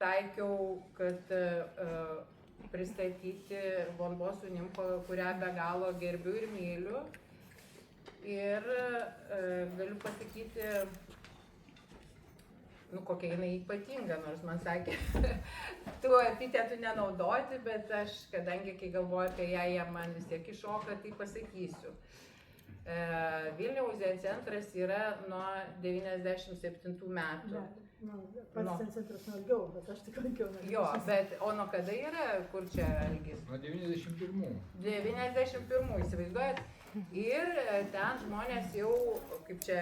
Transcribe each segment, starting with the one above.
taikiau, kad pristatyti Von Bosų nimfą, kurią be galo gerbiu ir myliu. Ir galiu pasakyti, kokia jinai ypatinga, nors man sakė, tų epitetų nenaudoti, bet aš, kadangi kai galvoju apie ją, jie man vis tiek iššoka, tai pasakysiu. Vilniaus Zencentras yra nuo 97 metų. Pats Zencentras nuo ilgiau, bet aš tik ilgiau. Jo, bet o nuo kada yra, kur čia Algis? Nuo 91. 91, įsivaizduojat? Ir ten žmonės jau, kaip čia,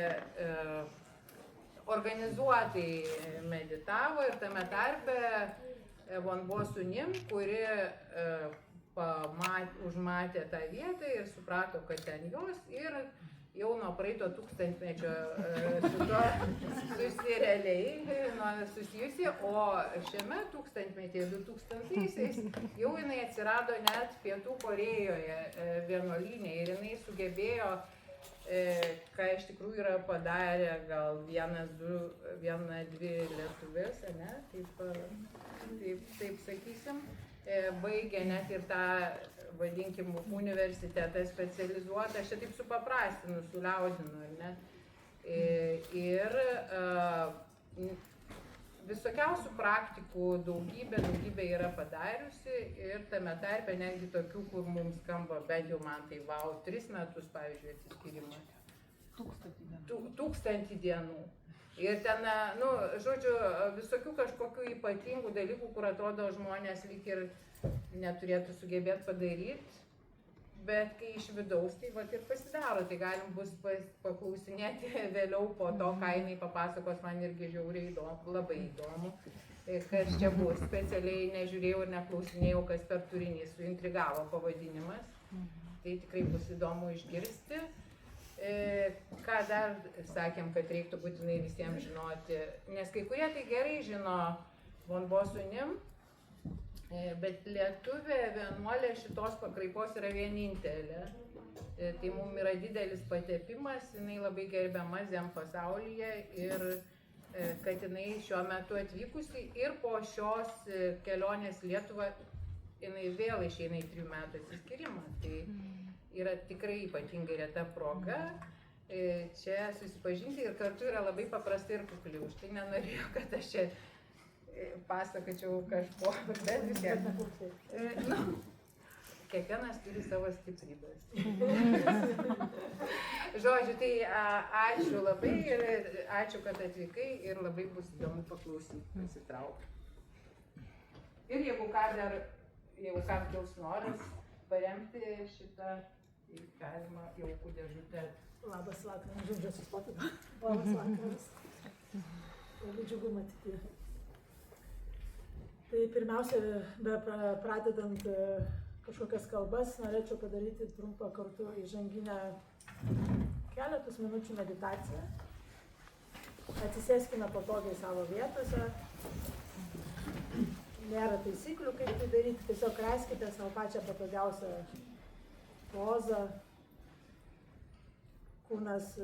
organizuotai meditavo ir tame tarpe Von Bosų nimfa, kuri užmatė tą vietą ir suprato, kad ten jos ir jau nuo praeito tūkstantmečio su tuo susijusi, o šiame tūkstantmetyje 2000-aisiais jau jinai atsirado net Pietų Korėjoje vienuolyne ir jinai sugebėjo, ką iš tikrųjų yra padarę gal viena, dvi lietuvės, ne, taip sakysim, baigė net ir tą, vadinkim, universitetą specializuotą, aš čia taip supaprastinu, suliaudinu, ne, ir visokiausių praktikų daugybė yra padariusi ir tame tarpe netgi tokių, kur mums skamba, bent jau man tai 3 metus, pavyzdžiui, atsiskyrimą. 1000 dienų. Ir ten, žodžiu, visokių kažkokių ypatingų dalykų, kur atrodo žmonės lyg ir neturėtų sugebėti padaryti, bet kai iš vidaus, tai vat ir pasidaro, tai galim bus paklausinėti vėliau po to, ką jinai papasakos, man irgi žiauriai įdomu, labai įdomu, kas čia bus, specialiai nežiūrėjau ir neklausinėjau, kas per turinį suintrigavo pavadinimas, tai tikrai bus įdomu išgirsti. Ką dar sakėm, kad reiktų būtinai visiems žinoti, nes kai kurie tai gerai žino Von Bosų nimfą, bet lietuvė vienuolė šitos pakraipos yra vienintelė. Tai mums yra didelis patepimas, jinai labai gerbiama Zen pasaulyje ir kad jinai šiuo metu atvykusi ir po šios kelionės Lietuvą jinai vėl išeina į 3 metų atsiskyrimą. Tai yra tikrai ypatingai reta proga čia susipažinti ir kartu yra labai paprastai ir kukli. Už tai nenorėjau, kad aš čia pasakočiau kažko, bet vis tiek. Kiekvienas turi savo stiprybės. Žodžiu, tai ačiū labai ir ačiū, kad atvykai ir labai bus įdomu paklausyti, pasitraukti. Ir jeigu kam kils noras paremti šitą, tai galima jaukų dėžutę. Labas vakaras, žodžiu, sustoti. Labas vakaras. Labai džiugu matyti. Tai pirmiausia, pradedant kažkokias kalbas, norėčiau padaryti trumpą kartu įžanginę keletus minučių meditaciją. Atsisėskime patogiai savo vietose. Nėra taisyklių, kaip tai daryti, tiesiog raskite savo pačią patogiausią pozą. Kūnas,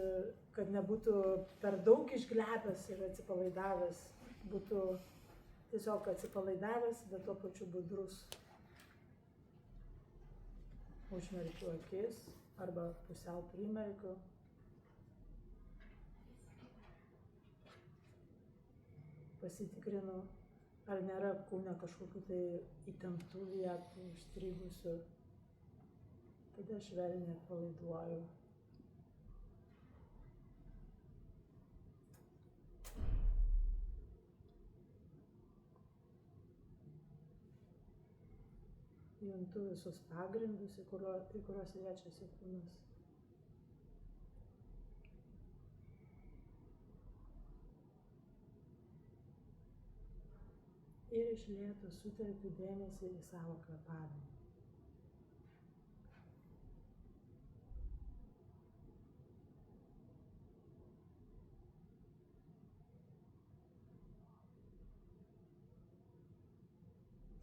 kad nebūtų per daug išglepęs ir atsipalaidavęs, būtų tiesiog atsipalaidavęs, bet tuo pačiu budrus. Užmerkiu akis arba pusiau primerkiu. Pasitikrinu, ar nėra kūne kažkokių tai įtemptų vietų, užstrigusių. Tada švelniai atpalaiduoju. Juntu visus pagrindus, į kuriuos liečiasi kūnas. Ir iš lėto sutelkiu dėmesį į savo kvėpavimą.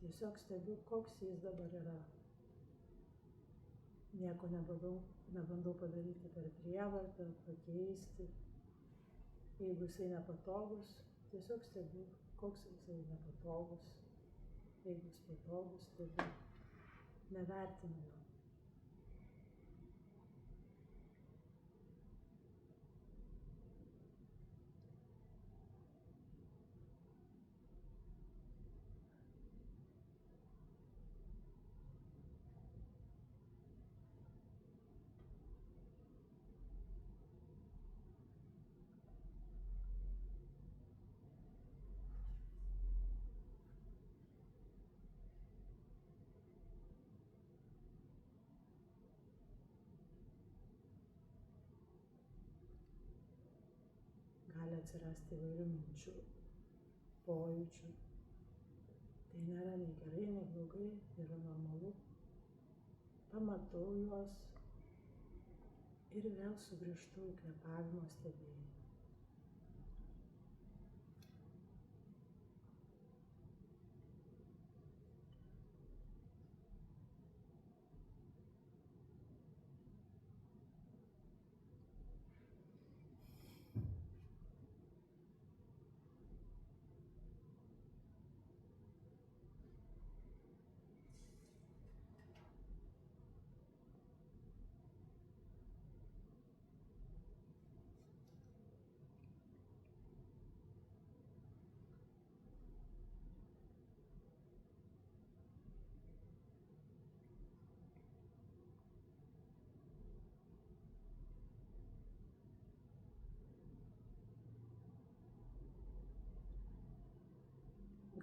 Tiesiog stebiu, koks jis dabar yra. Nieko nebandau padaryti per prievartą, pakeisti. Jeigu jisai nepatogus, tiesiog stebiu, koks jisai nepatogus. Jeigu jis patogus, tai nevertinu jo. Gali atsirasti įvairių minčių, pojūčių. Tai nėra nei gerai, nei blogai, yra normalu. Pamatau juos ir vėl sugrįžtu į kvėpavimo stebėjimą.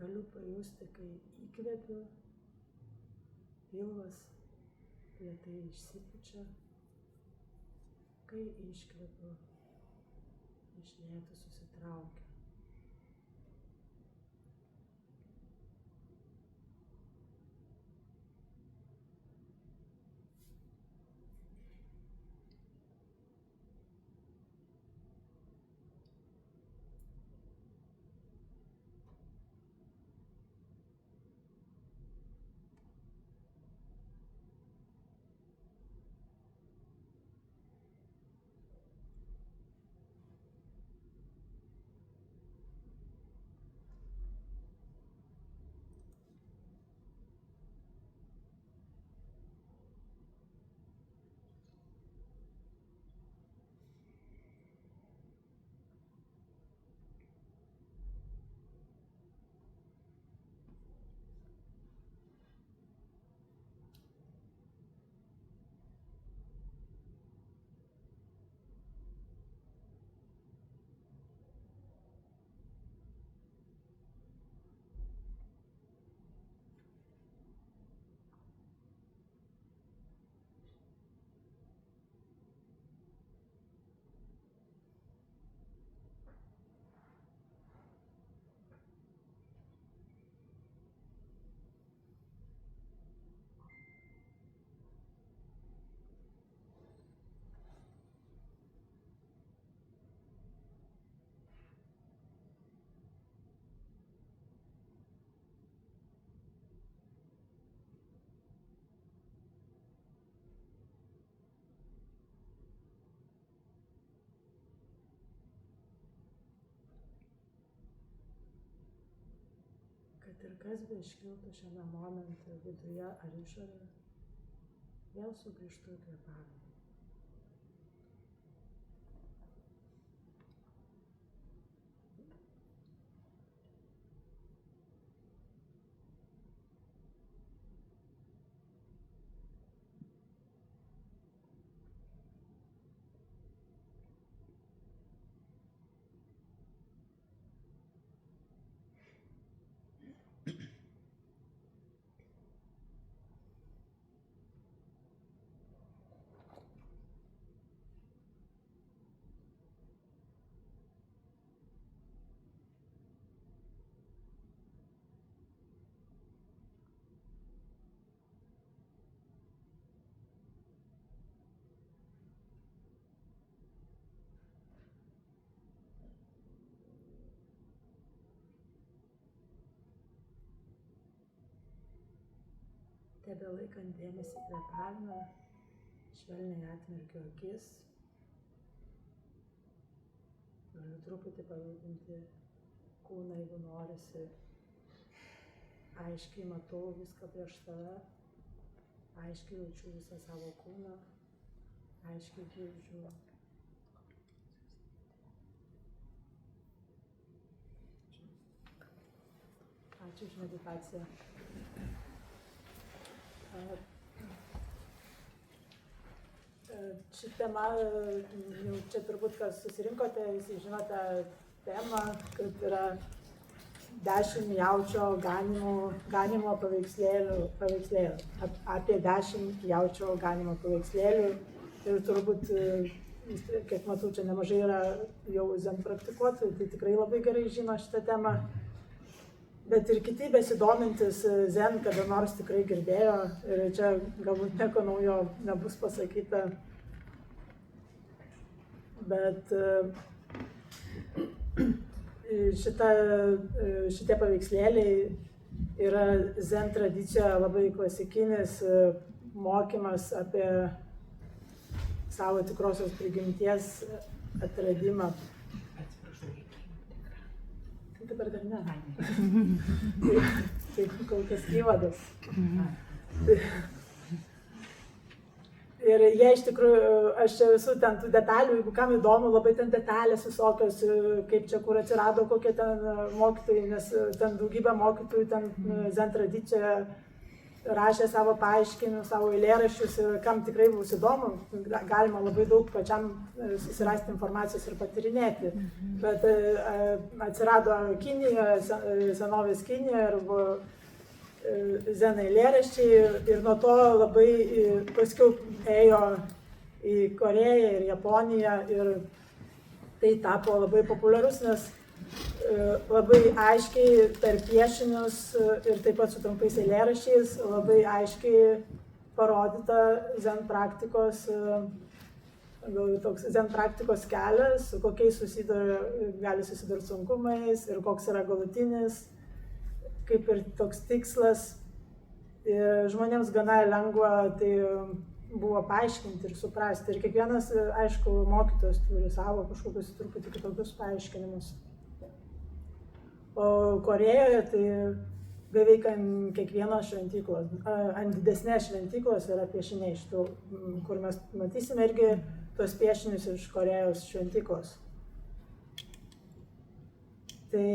Galiu pajusti, kai įkvepiu, pilvas lėtai išsipučia, kai iškvepiu, iš lėto susitraukia. Kad ir kas beiškiltų šiame momente viduje ar išorėje, vėl sugrįžtu į kvėpavimą. Tebelaikant dėmesį kvėpavimą, švelniai atmerkiu akis. Galiu truputį pajudinti kūną, jeigu norisi. Aiškiai matau viską prieš save, aiškiai jaučiu visą savo kūną, aiškiai girdžiu. Ačiū už meditaciją. Ši tema, jau čia turbūt, kas susirinkote, visi žinote temą, kad yra 10 jaučio ganimo paveikslėlių, apie 10 jaučio ganimo paveikslėlių ir turbūt, kiek matau, čia nemažai yra jau zen praktikuotojų, tai tikrai labai gerai žino šitą temą. Bet ir kiti besidomintis zen kada nors tikrai girdėjo ir čia galbūt nieko naujo nebus pasakyta. Bet šitie paveikslėliai yra zen tradicijoje labai klasikinis mokymas apie savo tikrosios prigimties atradimą. Dabar dar ne. Tai kol kas įvadas. Ir jie iš tikrųjų, aš čia visų ten tų detalių, jeigu kam įdomu, labai ten detalės visokios, kaip čia kur atsirado kokie ten mokytojai, nes ten daugybė mokytojų ten zen tradicijoje rašė savo paaiškinimus, savo eilėraščius ir kam tikrai bus įdomu, galima labai daug pačiam susirasti informacijos ir patyrinėti. Bet atsirado Kinijoje, senovės Kinijoje ir buvo zen eilėraščiai ir nuo to labai paskiau ėjo į Koreją ir Japoniją ir tai tapo labai populiarus, nes labai aiškiai per piešinius ir taip pat su trumpais eilėraščiais labai aiškiai parodyta zen praktikos kelias, su kokiais gali susidurti sunkumais ir koks yra galutinis, kaip ir toks tikslas. Ir žmonėms gana lengva tai buvo paaiškinti ir suprasti. Ir kiekvienas, aišku, mokytojas turi savo kažkokius truputį kitokius paaiškinimus. O Korejoje tai beveik ant kiekvienos šventyklos, ant didesnės šventyklos yra piešiniai šitų, kur mes matysime irgi tos piešinius iš Korejos šventyklos. Tai,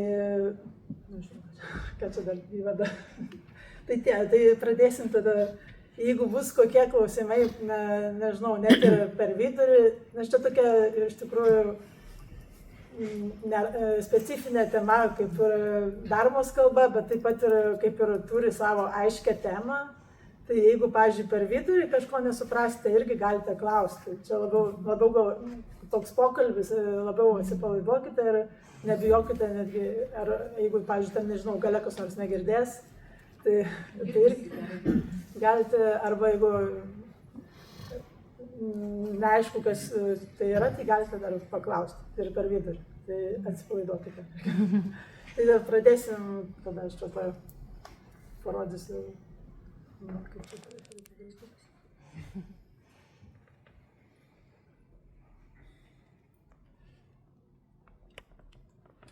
ką čia dar įveda. Tai pradėsim tada, jeigu bus kokie klausimai, nežinau, net ir per vidurį, nes čia tokia iš tikrųjų specifinė tema, kaip ir darmos kalba, bet taip pat ir kaip ir turi savo aiškę temą. Tai jeigu, pavyzdžiui, per vidurį kažko nesuprasite, irgi galite klausti. Čia labiau gal toks pokalbis, labiau atsipalaiduokite ir nebijokite netgi, ar jeigu, pavyzdžiui, ten, nežinau, gale kas nors negirdės, tai irgi galite, arba jeigu neaišku, kas tai yra, tai galite dar paklausti ir per vidurį. Tai atsipalaiduokite. Tai dar pradėsim, tada aš čia parodysiu, kaip čia padaryti.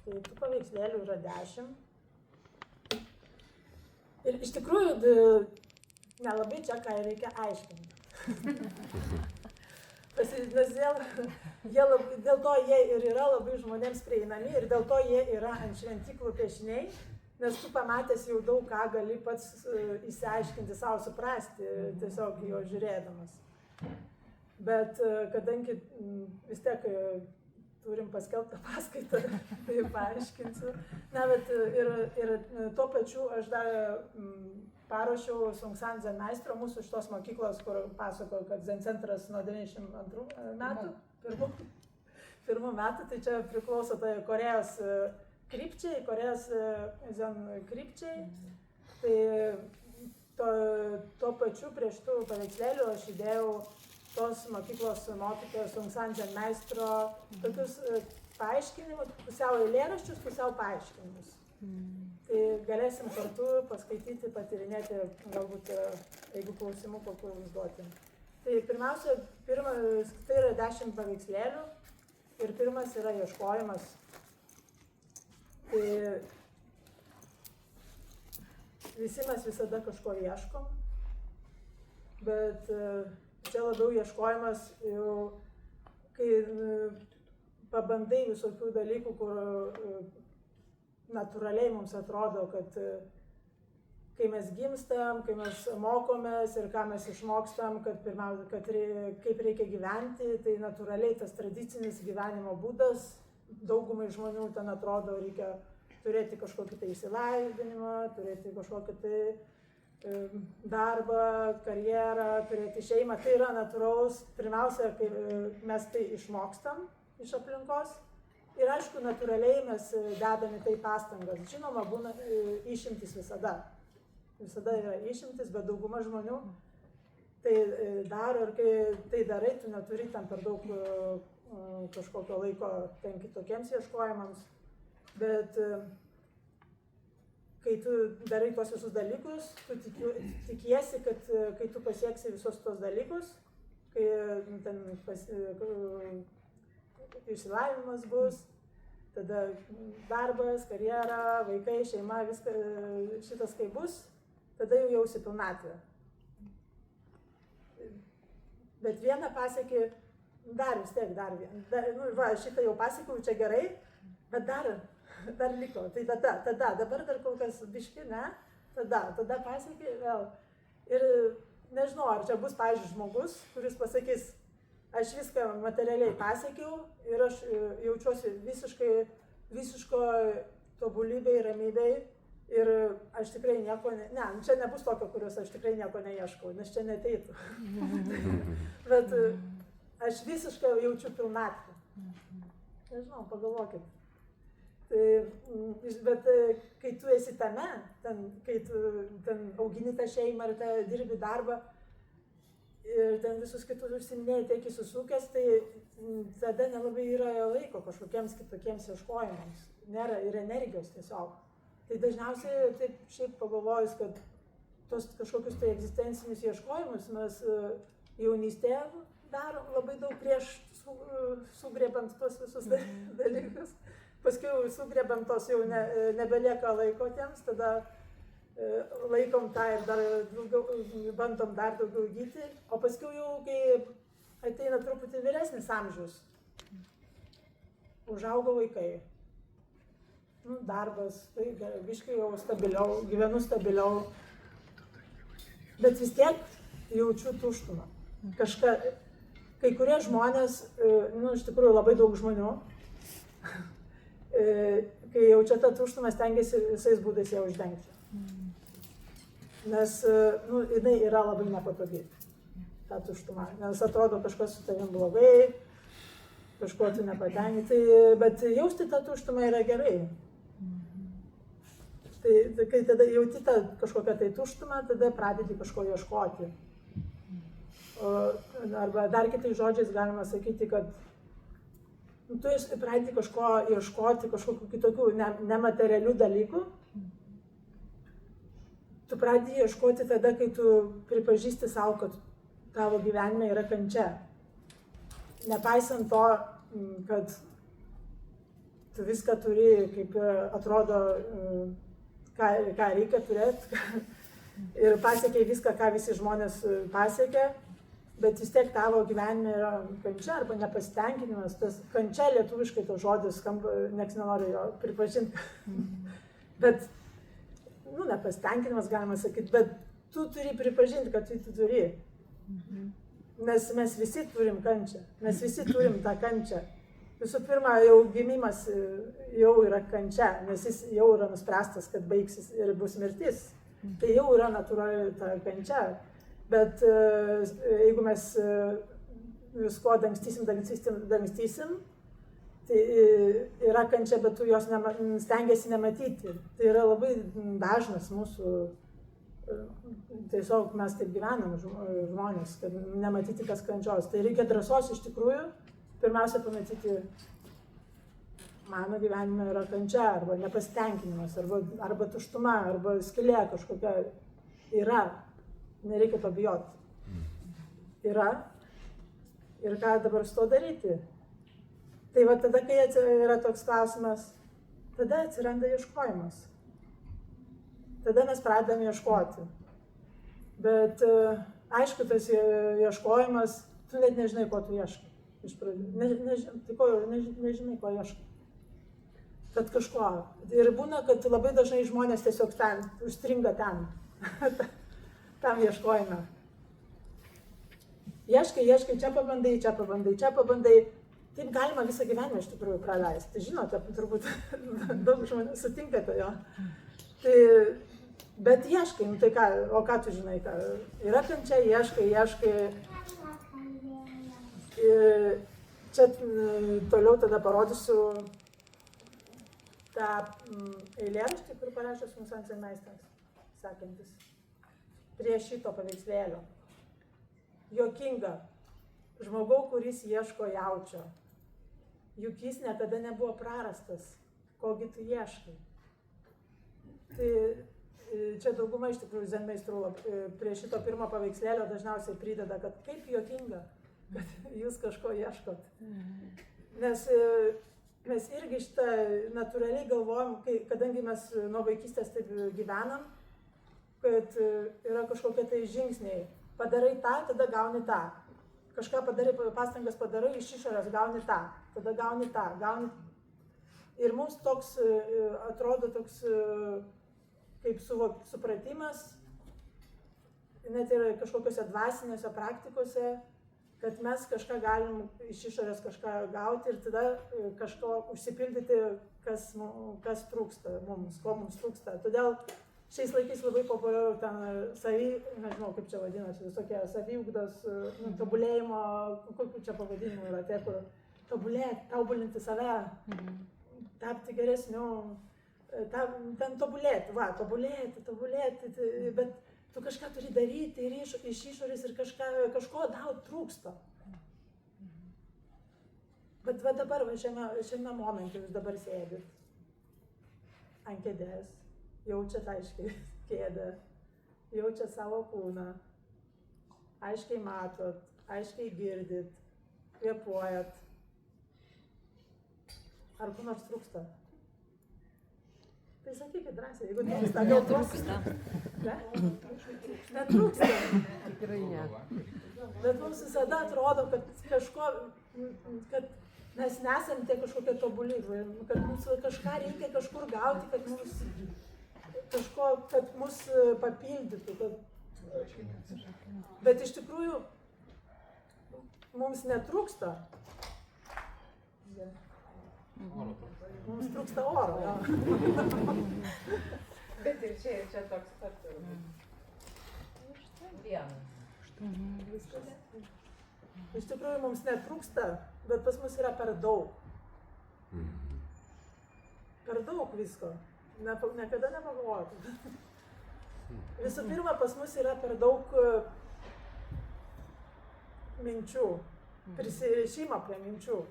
Tai tų paveikslėlių yra 10. Ir iš tikrųjų nelabai čia ką reikia aiškinti. Nes dėl to jie ir yra labai žmonėms prieinami ir dėl to jie yra ant šventyklų piešiniai, nes tu pamatęs jau daug ką gali pats išsiaiškinti, savo suprasti, tiesiog jo žiūrėdamas. Bet kadangi vis tiek turim paskelbtą paskaitą, tai paaiškinsiu. Na, bet ir tuo pačiu aš dar paruošiau Sungsan zen meistro mūsų šitos mokyklos, kur pasakoju, kad zen centras nuo 92 metų, pirmų metų, tai čia priklauso tai Korejos krypčiai, Korejos zen krypčiai. Tai tuo pačiu prie šitų paveikslėlių aš įdėjau tos mokyklos mokytojos Sungsan zen meistro tokius paaiškinimus, pusiau eilėraščius, pusiau paaiškinimus. Tai galėsim kartu paskaityti, patyrinėti, galbūt, jeigu klausimų kokių užduoti. Tai pirmiausia, tai yra 10 paveikslėlių ir pirmas yra ieškojimas. Tai visi mes visada kažko ieškom, bet čia labiau ieškojimas jau, kai pabandai visokių dalykų, kur natūraliai mums atrodo, kad kai mes gimstam, kai mes mokomės ir ką mes išmokstam, kad kaip reikia gyventi, tai natūraliai tas tradicinis gyvenimo būdas, daugumai žmonių ten atrodo, reikia turėti kažkokį tai išsilavinimą, turėti kažkokį tai darbą, karjerą, turėti šeimą. Tai yra natūralus, pirmiausia, kai mes tai išmokstam iš aplinkos. Ir aišku, natūraliai mes dedame tai pastangas. Žinoma, būna išimtis visada. Visada yra išimtis, bet dauguma žmonių tai daro ir kai tai darai, tu neturi tam per daug kažkokio laiko ten kitokiems ieškojimams. Bet kai tu darai tuos visus dalykus, tu tikiesi, kad kai tu pasieksi visus tos dalykus, kai ten išsilavinimas bus, tada darbas, karjera, vaikai, šeima, viskas šitas kai bus, tada jau jausi pilnatvę. Bet vieną pasieki, dar vis tiek, dar vieną. Šitą jau pasiekiau, čia gerai, bet dar liko. Tai tada, dabar dar kol kas biški, ne? Tada pasieki vėl. Ir nežinau, ar čia bus, pavyzdžiui, žmogus, kuris pasakys, aš viską materialiai pasiekiau ir aš jaučiuosi visiško tobulybei, ramybei ir aš tikrai nieko, čia nebus tokio, kurios aš tikrai nieko neieškau, nes čia neteitų. Bet aš visiškai jaučiu pilnatvę. Nežinau, pagalvokit. Bet kai tu esi tame, kai tu augini tą šeimą ir dirbi darbą, ir ten visus kitus užsiminėjai tiek įsusukęs, tai tada nelabai yra laiko kažkokiems kitokiems ieškojimams. Nėra ir energijos tiesiog. Tai dažniausiai, taip šiaip pagalvojus, kad tos kažkokius tai egzistencinius ieškojimus mes jaunystėje darom labai daug prieš sugriebant tos visus dalykus. Paskui sugriebant tos jau nebelieka laiko tiems, tada laikom tą ir dar daugiau, bandom dar daugiau įgyti, o paskui jau, kai ateina truputį vyresnis amžius, užaugo vaikai, darbas, tai biškai jau stabiliau, gyvenu stabiliau, bet vis tiek jaučiu tuštumą. Kai kurie žmonės, iš tikrųjų labai daug žmonių, kai jaučia tą tuštumą, stengiasi visais būdais ją uždengti. Nes jinai yra labai nepatogi, ta tuštuma, nes atrodo kažkas su tavim blogai, kažko tu nepatenkinti, bet jausti tą tuštumą yra gerai. Tai kai tada jauti tą kažkokią tai tuštumą, tada pradedi kažko ieškoti. Arba dar kitais žodžiais galima sakyti, kad tu pradedi kažko ieškoti, kažkokių kitokių nematerialių dalykų. Tu pradedi ieškoti tada, kai tu pripažįsti savo, kad tavo gyvenime yra kančia. Nepaisant to, kad tu viską turi, kaip atrodo, ką reikia turėti ir pasiekiai viską, ką visi žmonės pasiekia, bet vis tiek tavo gyvenime yra kančia arba nepasitenkinimas. Tas kančia lietuviškai to žodis skamba, nieks nenori jo pripažinti. Bet nepasitenkinimas galima sakyti, bet tu turi pripažinti, kad tu turi. Nes mes visi turim kančią, mes visi turim tą kančią. Visų pirma, jau gimimas jau yra kančia, nes jis jau yra nuspręstas, kad baigsis ir bus mirtis. Tai jau yra natūrali ta kančia. Bet jeigu mes visko dangstysim, tai yra kančia, bet tu jos stengiasi nematyti. Tai yra labai dažnas mūsų, tiesiog mes taip gyvenam žmonės, kad nematyti kas kančios. Tai reikia drąsos iš tikrųjų, pirmiausia pamatyti, mano gyvenime yra kančia, arba nepasitenkinimas, arba tuštuma, arba skylė kažkokia yra. Nereikia to bijoti. Yra. Ir ką dabar su to daryti? Tai va tada, kai yra toks klausimas, tada atsiranda ieškojimas. Tada mes pradedame ieškoti. Bet aišku, tas ieškojimas, tu net nežinai, ko tu ieškai. Iš pradžių. Nežinai, ko ieškai. Bet kažko. Ir būna, kad labai dažnai žmonės tiesiog ten, užstringa ten. Tam ieškojime. Ieškai, čia pabandai, čia pabandai, čia pabandai. Taip galima visą gyvenimą iš tikrųjų praleisti. Žinote, turbūt daug žmonių sutinkate jo. Tai, bet ieškai, nu tai ką, o ką tu žinai, ką? Yra kančia, ieškai. Čia toliau tada parodysiu tą eilėraštį, kur parašęs mums Anselmeistras, sakantis, prie šito paveikslėlio. Juokinga, žmogau, kuris ieško jaučio, juk jis niekada nebuvo prarastas, kogi tu ieškai. Tai čia dauguma iš tikrųjų zenmeistrų prie šito pirmo paveikslėlio dažniausiai prideda, kad kaip juokinga, kad jūs kažko ieškot. Nes mes irgi šitą natūraliai galvojam, kadangi mes nuo vaikystės taip gyvenam, kad yra kažkokie tai žingsniai. Padarai tą, tada gauni tą. Kažką padarai, pastangas padarai, iš išorės gauni tą, tada gauni tą, gauni. Ir mums toks atrodo toks kaip supratimas, net ir kažkokiose dvasinėse praktikose, kad mes kažką galim iš išorės kažką gauti ir tada kažko užsipildyti, kas trūksta mums, ko mums trūksta. Todėl šiais laikais labai populiaru ten nežinau kaip čia vadinasi, visokie saviugdos, tobulėjimo, kokių čia pavadinimų yra, tie, kur tobulėti, tobulinti save, tapti geresniu, ten tobulėti, bet tu kažką turi daryti ir iš išorės ir kažko tau trūksta. Bet va dabar, šiame momente jūs dabar sėdit ant kėdės, jaučiat aiškiai kėdę, jaučiat savo kūną, aiškiai matot, aiškiai girdit, kvėpuojat. Ar kur nors trūksta? Tai sakykit drąsiai, jeigu trūksta, gal trūksta. Netrūksta. Tikrai ne. Bet mums visada atrodo, kad kažko, kad mes nesam tie kažkokie tobuli, kad mums kažką reikia kažkur gauti, kad mums kažko, kad mus papildytų. Bet iš tikrųjų mums netrūksta. Mums trūksta oro. Bet ir čia toks pat. Vienas. Iš tikrųjų mums netrūksta, bet pas mus yra per daug. Per daug visko. Niekada nepagalvoti. Visų pirma, pas mus yra per daug minčių, prisirišimo prie minčių.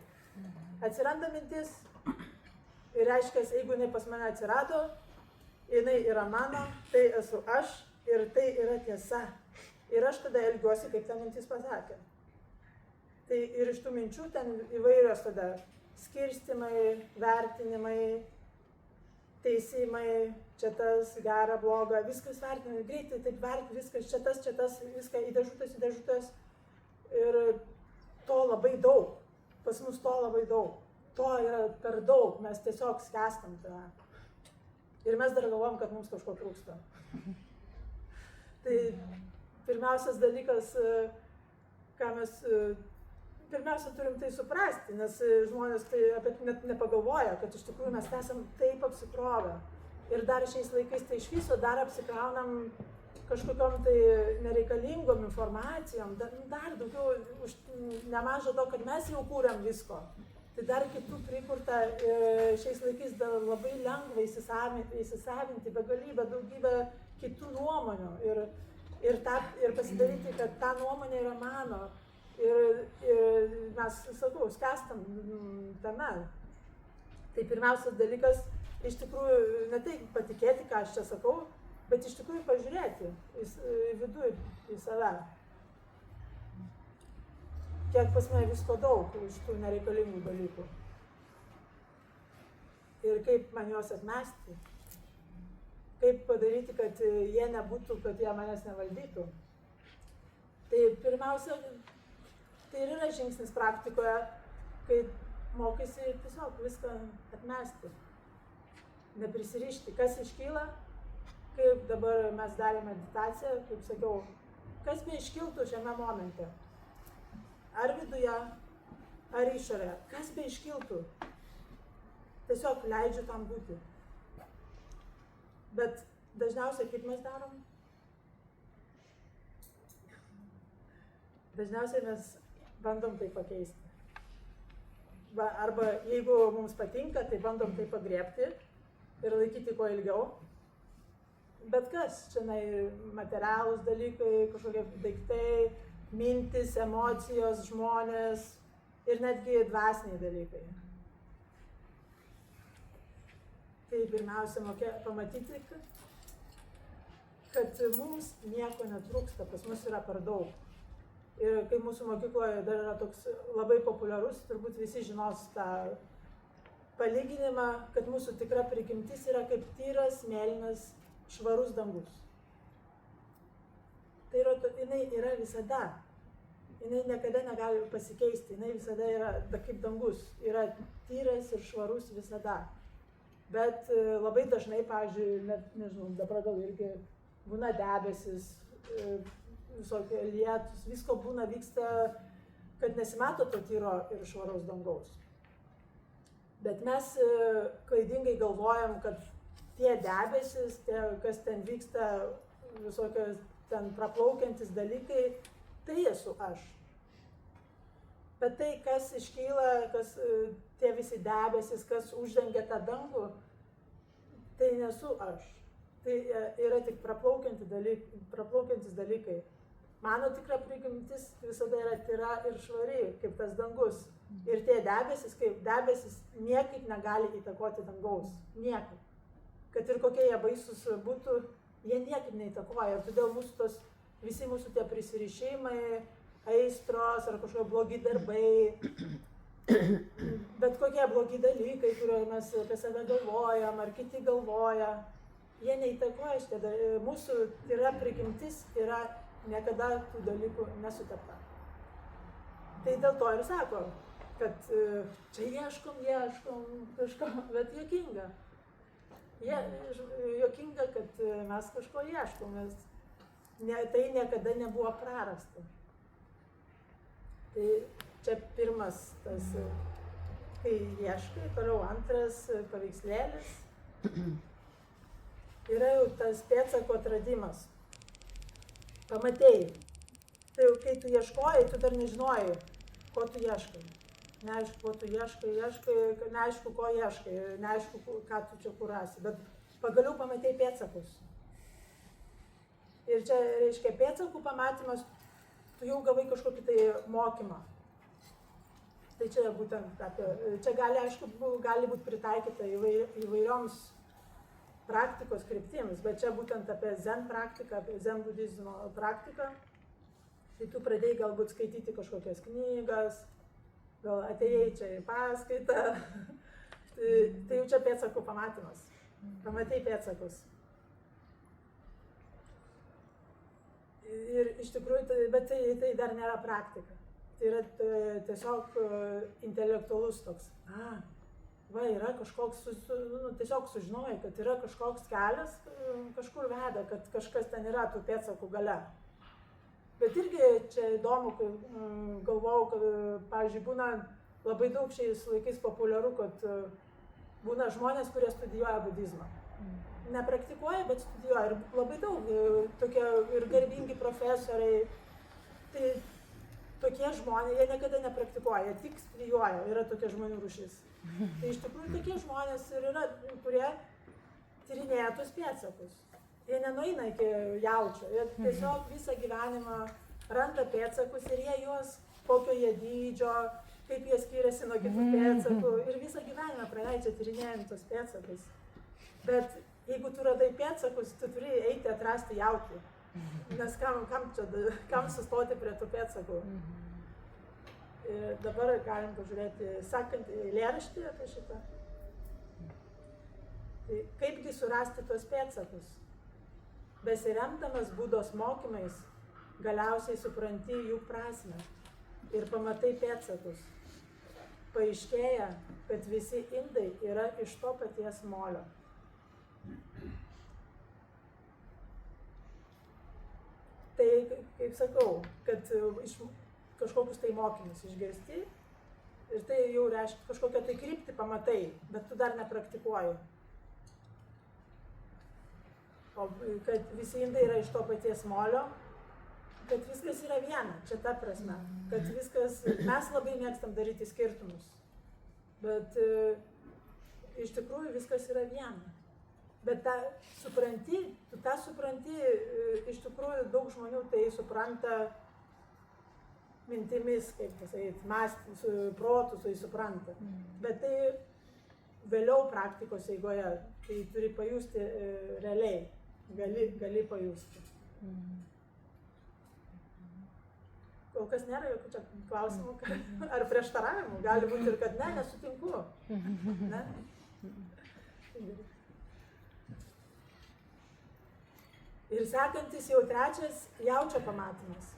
Atsiranda mintis ir reiškia, jeigu jinai pas mane atsirado, jinai yra mano, tai esu aš ir tai yra tiesa. Ir aš tada elgiuosi, kaip ta mintis pasakė. Tai ir iš tų minčių ten įvairios tada skirstimai, vertinimai, teisimai, čia tas, gera, bloga, viskas vertinimai, greitai taip vertinimai, viskas čia tas, viską į dėžutės. Ir to labai daug, pas mus to labai daug. To yra per daug, mes tiesiog skęstam tame. Ir mes dar galvom, kad mums kažko trūksta. Tai pirmiausias dalykas, ką mes pirmiausia turim tai suprasti, nes žmonės tai apie tai net nepagalvoja, kad iš tikrųjų mes esam taip apsikrovę. Ir dar šiais laikais tai iš viso dar apsikraunam kažkokiom tai nereikalingom informacijom, dar daugiau, nemaža to, kad mes jau kūrėm visko. Tai dar kitų prikurta šiais laikais dar labai lengva įsisavinti begalybę, daugybę kitų nuomonių ir pasidaryti, kad ta nuomonė yra mano. Ir mes, sakau, skęstam tame. Tai pirmiausias dalykas, iš tikrųjų, ne tai patikėti, ką aš čia sakau, bet iš tikrųjų pažiūrėti į vidų, į save. Kiek pas mane visko daug iš tų nereikalingų dalykų. ir kaip man juos atmesti, kaip padaryti, kad jie nebūtų, kad jie manęs nevaldytų. Tai pirmiausia, tai ir yra žingsnis praktikoje, kai mokaisi tiesiog viską atmesti, neprisirišti, kas iškyla, kaip dabar mes darėme meditaciją, kaip sakiau, kas be iškiltų šiame momente, ar viduje, ar išorėje, kas be iškiltų, tiesiog leidžiu tam būti. Bet dažniausiai kaip mes darom? Dažniausiai mes bandom tai pakeisti. Arba jeigu mums patinka, tai bandom tai pagriebti ir laikyti kuo ilgiau. Bet kas, čia materialūs dalykai, kažkokie daiktai, mintis, emocijos, žmonės ir netgi dvasiniai dalykai. Tai pirmiausia, pamatyti, kad mums nieko netrūksta, pas mus yra per daug. Ir kai mūsų mokykloje dar yra toks labai populiarus, turbūt visi žinos tą palyginimą, kad mūsų tikra prigimtis yra kaip tyras, mėlynas, švarus dangus. Tai yra, jinai yra visada. Jinai niekada negali pasikeisti, jinai visada yra kaip dangus, yra tyras ir švarus visada. Bet labai dažnai, pavyzdžiui, net, nežinau, dabar gal irgi būna debesis, visokie lietus, visko būna, vyksta, kad nesimato to tyro ir švaraus dangaus. Bet mes klaidingai galvojam, kad tie debesis, kas ten vyksta, visokie ten praplaukiantis dalykai, tai esu aš. Bet tai, kas iškyla, kas tie visi debesis, kas uždengia tą dangų, tai nesu aš. Tai yra tik praplaukiantis dalykai. Mano tikra prigimtis visada yra tyra ir švari, kaip tas dangus. Ir tie debesis, kaip debesis, niekaip negali įtakoti dangaus. Niekaip. Kad ir kokie jie baisus būtų, jie niekaip neįtakoja. Ir todėl visi mūsų tie prisirišimai, aistros ar kažkokie blogi darbai, bet kokie blogi dalykai, kurio mes apie save galvojam ar kiti galvoja, jie neįtakoja šitą. Mūsų yra prigimtis, yra niekada tų dalykų nesutepta. Tai dėl to ir sako, kad čia ieškom kažko, bet juokinga. Juokinga, kad mes kažko ieškom, tai niekada nebuvo prarasta. Tai čia pirmas tas, kai ieškai, toliau antras paveikslėlis, yra jau tas pėdsako atradimas. Pamatėjai. Tai jau kai tu ieškojai, tu dar nežinojai, ko tu ieškai. Neaišku, ko tu ieškai, neaišku, ko ieškai, neaišku, ką tu čia kur rasi, bet pagaliau pamatėjai pėdsakus. Ir čia reiškia pėdsakų pamatymas, tu jau gavai kažkokį tai mokymą. Tai čia būtent čia gali būti pritaikyta įvairioms praktikos kryptims, bet čia būtent apie zen praktiką, apie zen budizmo praktiką. Tai tu pradėjai galbūt skaityti kažkokias knygas, gal atėjai čia į paskaitą, tai jau čia pėdsakų pamatymas. Pamatei pėdsakus. Ir iš tikrųjų, bet tai dar nėra praktika. Tai yra tiesiog intelektualus toks. Yra kažkoks, tiesiog sužinojai, kad yra kažkoks kelias, kažkur veda, kad kažkas ten yra tų pėdsakų gale. Bet irgi čia įdomu, kai galvojau, kad, pavyzdžiui, būna labai daug šiais laikais populiaru, kad būna žmonės, kurie studijuoja budizmą. Nepraktikuoja, bet studijuoja. Ir labai daug tokie ir garbingi profesoriai. Tai tokie žmonės, jie niekada nepraktikuoja, jie tik studijuoja, yra tokia žmonių rūšis. Tai iš tikrųjų tokie žmonės ir yra, kurie tyrinėja tus pėdsakus. Jie nenueina iki jaučio, jie tiesiog visą gyvenimą randa pėdsakus ir jie juos, kokio jie dydžio, kaip jie skiriasi nuo kitų pėdsakų ir visą gyvenimą praleidžia tyrinėjant tus pėdsakus. Bet jeigu tu radai pėdsakus, tu turi eiti atrasti jautį. Nes kam sustoti prie tų pėdsakų. Ir dabar galim pažiūrėti sekantį eilėraštį apie šitą. Tai kaipgi surasti tuos pėdsakus? Besiremdamas Budos mokymais, galiausiai supranti jų prasmę ir pamatai pėdsakus. Paaiškėja, kad visi indai yra iš to paties molio. Tai, kaip sakau, kad iš kažkokius tai mokymus išgirsti ir tai jau reiškia kažkokią tai kryptį pamatai, bet tu dar nepraktikuoji. O kad visi indai yra iš to paties molio, kad viskas yra viena, čia ta prasme, kad viskas, mes labai mėgstam daryti skirtumus, bet iš tikrųjų viskas yra viena. Bet tu tą supranti, iš tikrųjų daug žmonių tai supranta mintimis, kaip pasakyti, su protu tai supranta. Bet tai vėliau praktikos eigoje, tai turi pajusti realiai, gali pajusti. Kol kas nėra jokių čia klausimų ar prieštaravimų, gali būti ir kad ne, nesutinku. Ne? Ir sekantis jau trečias jaučio pamatymas.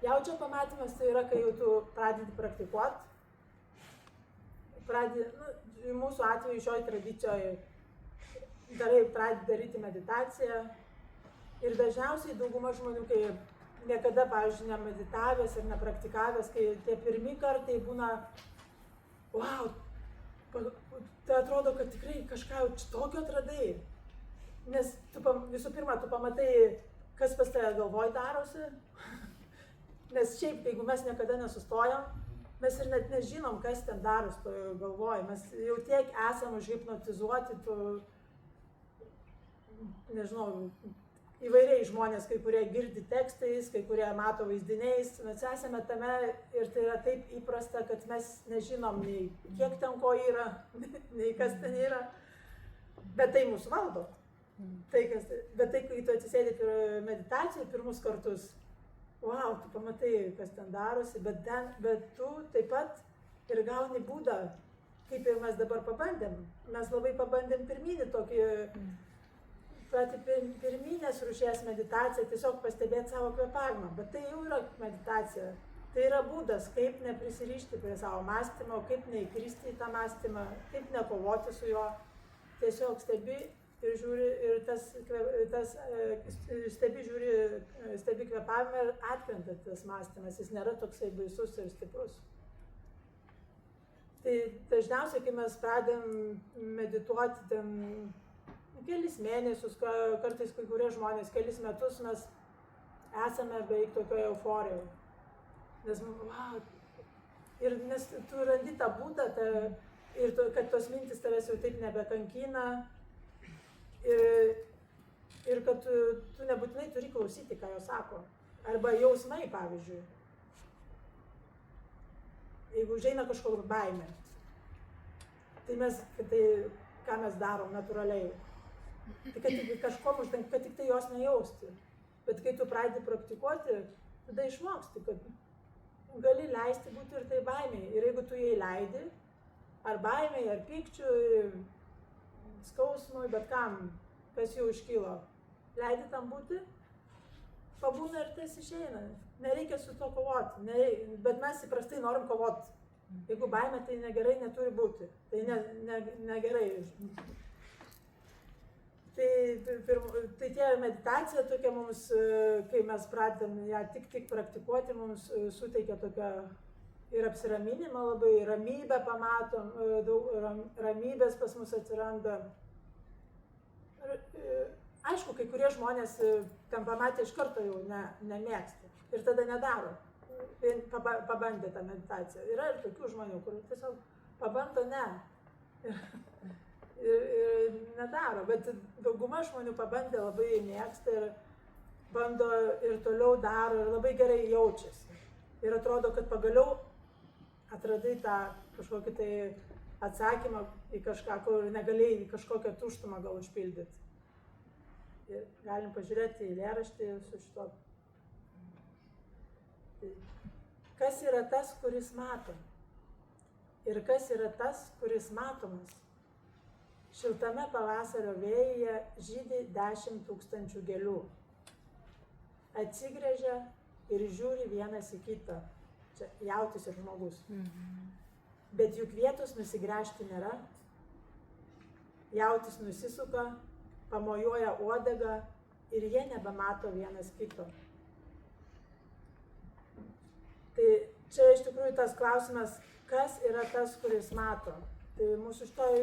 Jaučio pamatymas tai yra, kai jau tu pradedi praktikuoti. Mūsų atveju šioj tradicijoje pradedi daryti meditaciją. Ir dažniausiai dauguma žmonių, kai niekada, pavyzdžiui, nemeditavęs ir nepraktikavęs, kai tie pirmi kartai būna, wow, tai atrodo, kad tikrai kažką tokio atradai. Nes visų pirma, tu pamatai, kas pas tave galvoj darosi. Nes šiaip, jeigu mes niekada nesustojam, mes ir net nežinom, kas ten daros toje galvoj. Mes jau tiek esam užhipnotizuoti, nežinau, įvairiai žmonės, kai kurie girdi tekstais, kai kurie mato vaizdiniais. Mes esame tame ir tai yra taip įprasta, kad mes nežinom nei kiek ten ko yra, nei kas ten yra. Bet tai mus valdo. Bet tai, kai tu atsisėdi meditacijai pirmus kartus, wow, tu pamatai, kas ten darosi, bet tu taip pat ir gauni būdą, kaip ir mes dabar pabandėm. Mes labai pabandėm pirminį tokį, pirminės rūšies meditaciją, tiesiog pastebėti savo kvėpavimą, bet tai jau yra meditacija. Tai yra būdas, kaip neprisirišti prie savo mąstymo, kaip neįkristi į tą mąstymą, kaip nekovoti su juo. Tiesiog stebi ir žiūri, stebi kvėpavimą ir atkrenta tas mąstymas, jis nėra toksai baisus ir stiprus. Tai dažniausiai, kai mes pradėm medituoti ten kelis mėnesius, kartais kai kurie žmonės, kelis metus mes esame beveik tokioje euforijoje. Nes tu randi tą būdą ir kad tos mintis tavęs jau taip nebekankina. Ir kad tu nebūtinai turi klausyti, ką jos sako. Arba jausmai, pavyzdžiui. Jeigu užeina kažkur baimė, tai ką mes darom natūraliai. Tai kad tik kažkom užtenka, kad tik tai jos nejausti. Bet kai tu pradedi praktikuoti, tada išmoksti, kad gali leisti būti ir tai baimiai. Ir jeigu tu jai leidi, ar baimiai, ar pykčiui, skausmui, bet kam, kas jau iškylo, leidi tam būti, pabūna ir tas išeina. Nereikia su to kovoti, bet mes įprastai norim kovoti. Jeigu baimė, tai negerai neturi būti, tai negerai. Tai tie meditacija tokia mums, kai mes pradedam ją tik praktikuoti, mums suteikia tokią ir apsiraminimą labai, ramybę pamatom, daug ramybės pas mus atsiranda. Aišku, kai kurie žmonės ten pamatė iš karto jau nemėgsta ir tada nedaro, pabandė tą meditaciją. Yra ir tokių žmonių, kur tiesiog pabando ir nedaro, bet dauguma žmonių pabandė, labai mėgsta ir bando ir toliau daro ir labai gerai jaučiasi. Ir atrodo, kad pagaliau atradai tą kažkokį tai atsakymą į kažką, kur negalėjai kažkokią tuštumą gal užpildyti. Ir galim pažiūrėti į eilėraštį su šito. Kas yra tas, kuris mato? Ir kas yra tas, kuris matomas? Šiltame pavasario vėjyje žydi 10 000 gėlių. Atsigręžia ir žiūri vienas į kitą. Čia jautis ir žmogus. Bet juk vietos nusigręžti nėra. Jautis nusisuka, pamojuoja uodegą ir jie nebemato vienas kito. Tai čia iš tikrųjų tas klausimas, kas yra tas, kuris mato. Tai mūsų šitoj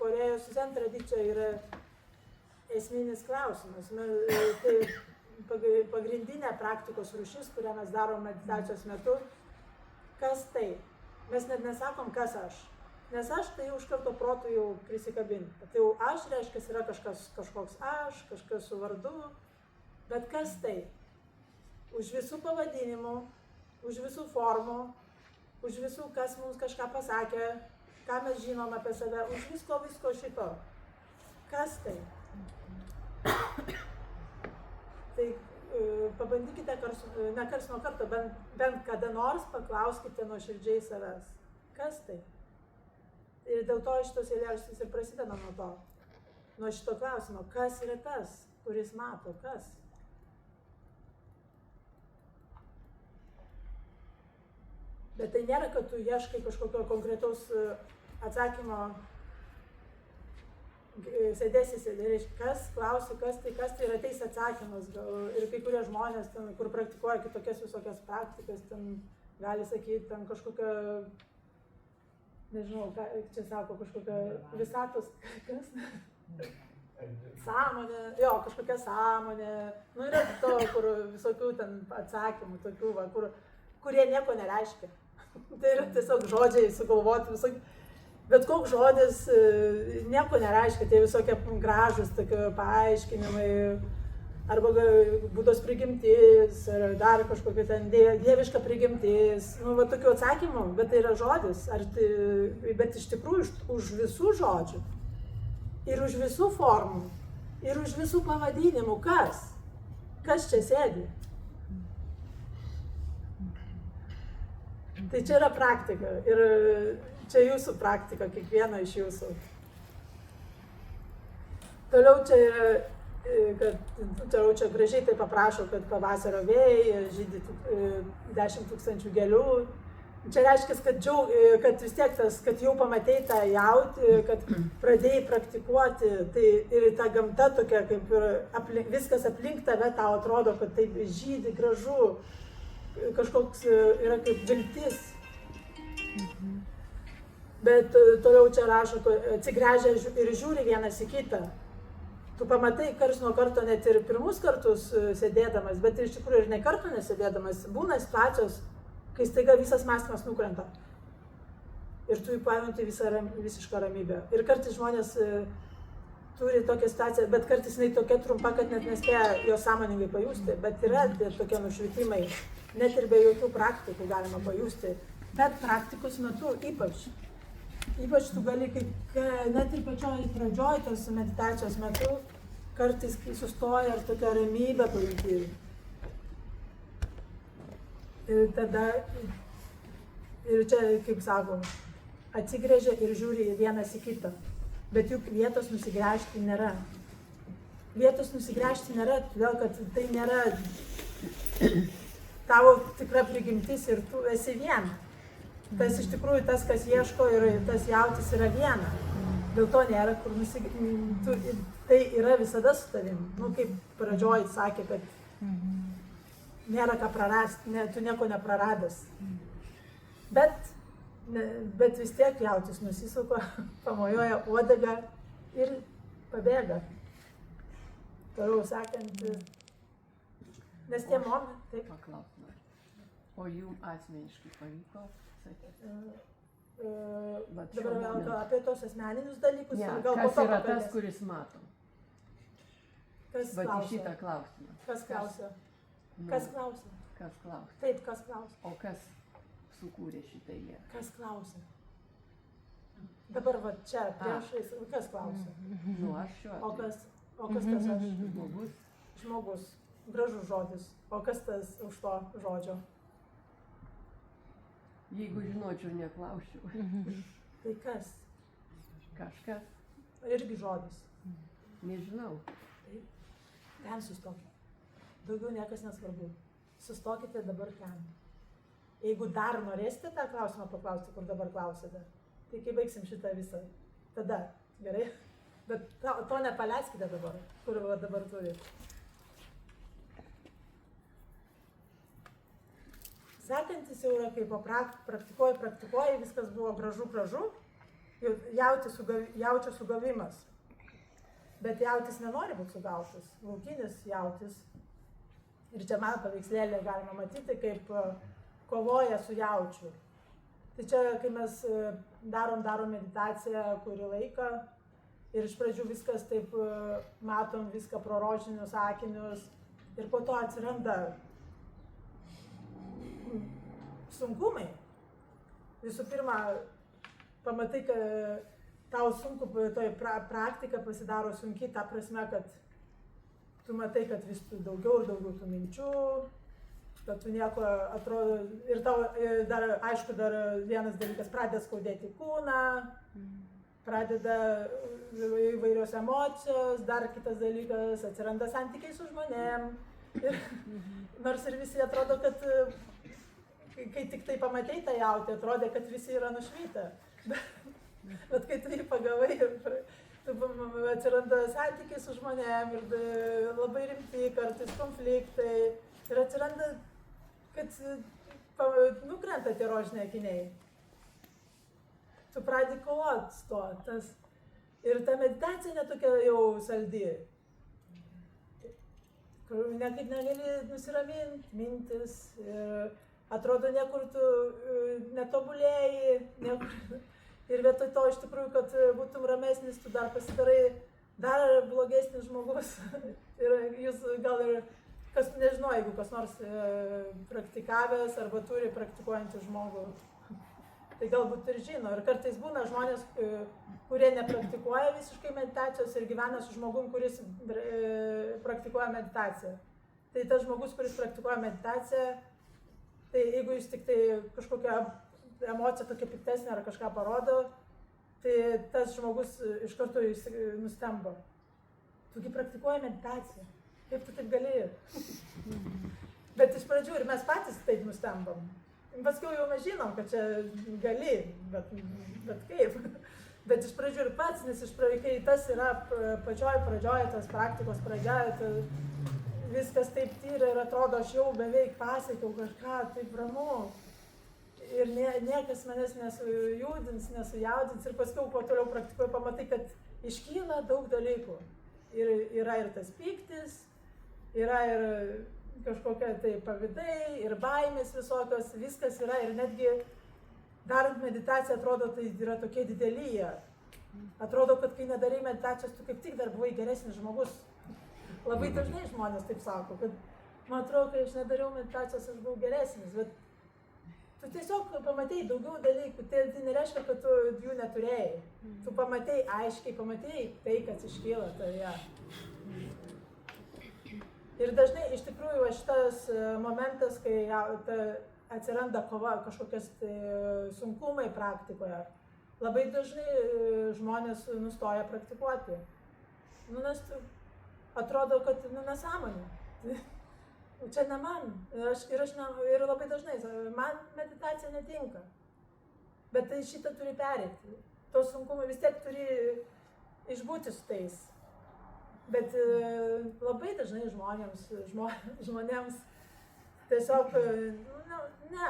Korėjos zen tradicija yra esminis klausimas. Tai pagrindinė praktikos rūšis, kurią mes darom meditacijos metu, kas tai? Mes net nesakom, kas aš. Nes aš tai jau iš karto protu jau prisikabinta. Tai jau aš reiškia yra kažkoks aš, kažkas su vardu. Bet kas tai? Už visų pavadinimų, už visų formų, už visų, kas mums kažką pasakė, ką mes žinom apie save, už visko šito. Kas tai? Tai pabandykite ne kars nuo karto, bent kada nors paklauskite nuoširdžiai savęs. Kas tai? Ir dėl to šitos eilėraštis ir prasideda nuo to. Nuo šito klausimo. Kas yra tas, kuris mato? Kas? Bet tai nėra, kad tu ieškai kažkokio konkretaus atsakymo, sėdėsi, kas klausi, kas tai yra teis atsakymas. Ir kai kurie žmonės, ten, kur praktikuoja kitokias visokias praktikas, ten gali sakyti, ten kažkokia, nežinau, čia sako kažkokia visatos, kas? Sąmonė, jo, kažkokia sąmonė. Nu yra to, kur visokių ten atsakymų, tokių, va, kurie nieko nereiškia. Tai yra tiesiog žodžiai sugalvoti visokie. Bet koks žodis nieko nereiškia, tai visokie gražus tokie paaiškinimai, arba būdos prigimtis, ar dar kažkokia ten dieviška prigimtis, nu, va tokių atsakymų, bet tai yra žodis, bet iš tikrųjų už visų žodžių, ir už visų formų, ir už visų pavadinimų, kas čia sėdi. Tai čia yra praktika, ir čia jūsų praktika, kiekvieno iš jūsų. Toliau čia yra, kad čia gražiai tai paprašo, kad pavasario vėjai žydi 10 000 gėlių. Čia reiškia, kad vis tiek tas, kad jau pamatei tą jautį, kad pradėjai praktikuoti, tai ir ta gamta tokia, kaip ir viskas aplink tave tau atrodo, kad taip žydi, gražu, kažkoks yra kaip viltis. Bet toliau čia rašo, atsigręžia ir žiūri vienas į kitą. Tu pamatai kars nuo karto net ir pirmus kartus sėdėdamas, bet iš tikrųjų ir ne karto nesėdėdamas, būna situacijos, kai staiga visas mąstymas nukrenta. Ir tu pajunti visišką ramybę. Ir kartais žmonės turi tokią situaciją, bet kartais jinai tokia trumpa, kad net nespėja jo sąmoningai pajusti, bet yra tokie nušvitimai, net ir be jokių praktikų galima pajusti. Bet praktikos metu ypač tu gali, net ir pačioj pradžioj tos meditacijos metu, kartais kai sustoja ir tokia ramybė pajunti. Ir tada, ir čia, kaip sakom, atsigręžia ir žiūri vienas į kitą. Bet juk vietos nusigręžti nėra. Vietos nusigręžti nėra, todėl kad tai nėra tavo tikra prigimtis ir tu esi viena. Tas iš tikrųjų tas, kas ieško ir tas jautis yra viena. Dėl to nėra, kur tai yra visada su tavim. Nu, kaip pradžioj sakė, kad nėra ką prarasti, tu nieko nepraradęs. Bet vis tiek jautis nusisuka, pamojuoja uodegą ir pabėga. Toliau sakant, nes tie momentai... Taip. Paklausime. O jums asmeniškai pavyko sakyti? Dabar gal apie tos asmeninius dalykus? Ne, gal kas yra tas, kuris mato? Kas klausia? Va, šitą klausimą. Kas klausia? Kas klausia? Kas klausia? Taip, kas klausia? O kas sukūrė šitą jie? Kas klausia? Dabar va čia, priešais, kas klausia? Nu, aš šiuo atveju. O kas tas aš? Žmogus. Žmogus. Gražus žodis. O kas tas už to žodžio? Jeigu žinočiau, neklausčiau. Tai kas? Kažkas. irgi žodis. Nežinau. Taip, ten sustokite. Daugiau niekas nesvarbu. Sustokite dabar ten. Jeigu dar norėsite tą klausimą paklausti, kur dabar klausite, tai kai baigsim šitą visą, tada, gerai? Bet to nepaleiskite dabar, kur dabar turite. Sekantis jau yra, kai praktikuoji, viskas buvo gražu, jaučio sugavimas. Bet jautis nenori būti sugautas, laukinis jautis. Ir čia man paveikslėlė galima matyti, kaip kovoja su jaučiu. Tai čia, kai mes darom meditaciją kurį laiką ir iš pradžių viskas taip matom viską pro rožinius akinius ir po to atsiranda sunkumai. Visų pirma, pamatai, kad tau sunku, toj praktika pasidaro sunki, ta prasme, kad tu matai, kad vis daugiau ir daugiau tų minčių, kad tu nieko atrodo, ir tau dar, aišku, dar vienas dalykas, pradeda skaudėti kūną, pradeda įvairios emocijos, dar kitas dalykas, atsiranda santykiai su žmonėm. Ir, nors ir visi atrodo, kad kai tik tai pamatei tą jautį, atrodė, kad visi yra nušvytę. Bet kai tu jį pagavai, atsiranda santykiai su žmonėm ir labai rimti kartais konfliktai. Ir atsiranda, kad nukrenta tie rožiniai akiniai. Tu pradedi kovoti su to. Ir ta meditacija netokia jau saldi. Kur niekaip negali nusiraminti mintis. Ir atrodo, niekur tu netobulėjai. Ir vietoj to iš tikrųjų, kad būtum ramesnis, tu dar pasidarai dar blogesnis žmogus. Ir jūs gal ir, kas nežinau, jeigu kas nors praktikavęs arba turi praktikuojantį žmogų, tai galbūt ir žino. Ir kartais būna žmonės, kurie nepraktikuoja visiškai meditacijos ir gyvena su žmogum, kuris praktikuoja meditaciją. Tai tas žmogus, kuris praktikuoja meditaciją, tai jeigu jis tik tai kažkokią emocija tokia piktesnė ar kažką parodo, tai tas žmogus iš karto nustemba. Tugi praktikuoji meditaciją. Kaip tu taip galėjai? Bet iš pradžių ir mes patys taip nustembam. Paskui jau mes žinom, kad čia gali, bet kaip? Bet iš pradžių ir pats, nes iš pradžių, kai tas yra pradžioje, tas praktikos pradžioje, viskas taip tyra ir atrodo, aš jau beveik pasiekiau kažką, taip ramu. Ir niekas manęs nesujudins, nesujaudins ir paskui po toliau praktikuoju, pamatai, kad iškyla daug dalykų. Ir yra ir tas pyktis, yra ir kažkokie tai pavydai, ir baimės visokios, viskas yra ir netgi darant meditaciją atrodo, tai yra tokie dideli jie. Atrodo, kad kai nedarai meditacijos, tu kaip tik dar buvai geresnis žmogus. Labai dažnai žmonės taip sako, kad man atrodo, kai aš nedariau meditacijos, aš buvau geresnis, bet tu tiesiog pamatei daugiau dalykų, tai nereiškia, kad tu jų neturėjai. Tu pamatei aiškiai, pamatei tai, kas iškyla tavyje. Ir dažnai iš tikrųjų šitas momentas, kai atsiranda kova, kažkokias sunkumai praktikoje, labai dažnai žmonės nustoja praktikuoti. Nes atrodo, kad nesąmonė. Čia ne man. Ir labai dažnai, man meditacija netinka. Bet tai šitą turi pereiti. Tos sunkumai vis tiek turi išbūti su tais. Bet labai dažnai žmonėms tiesiog,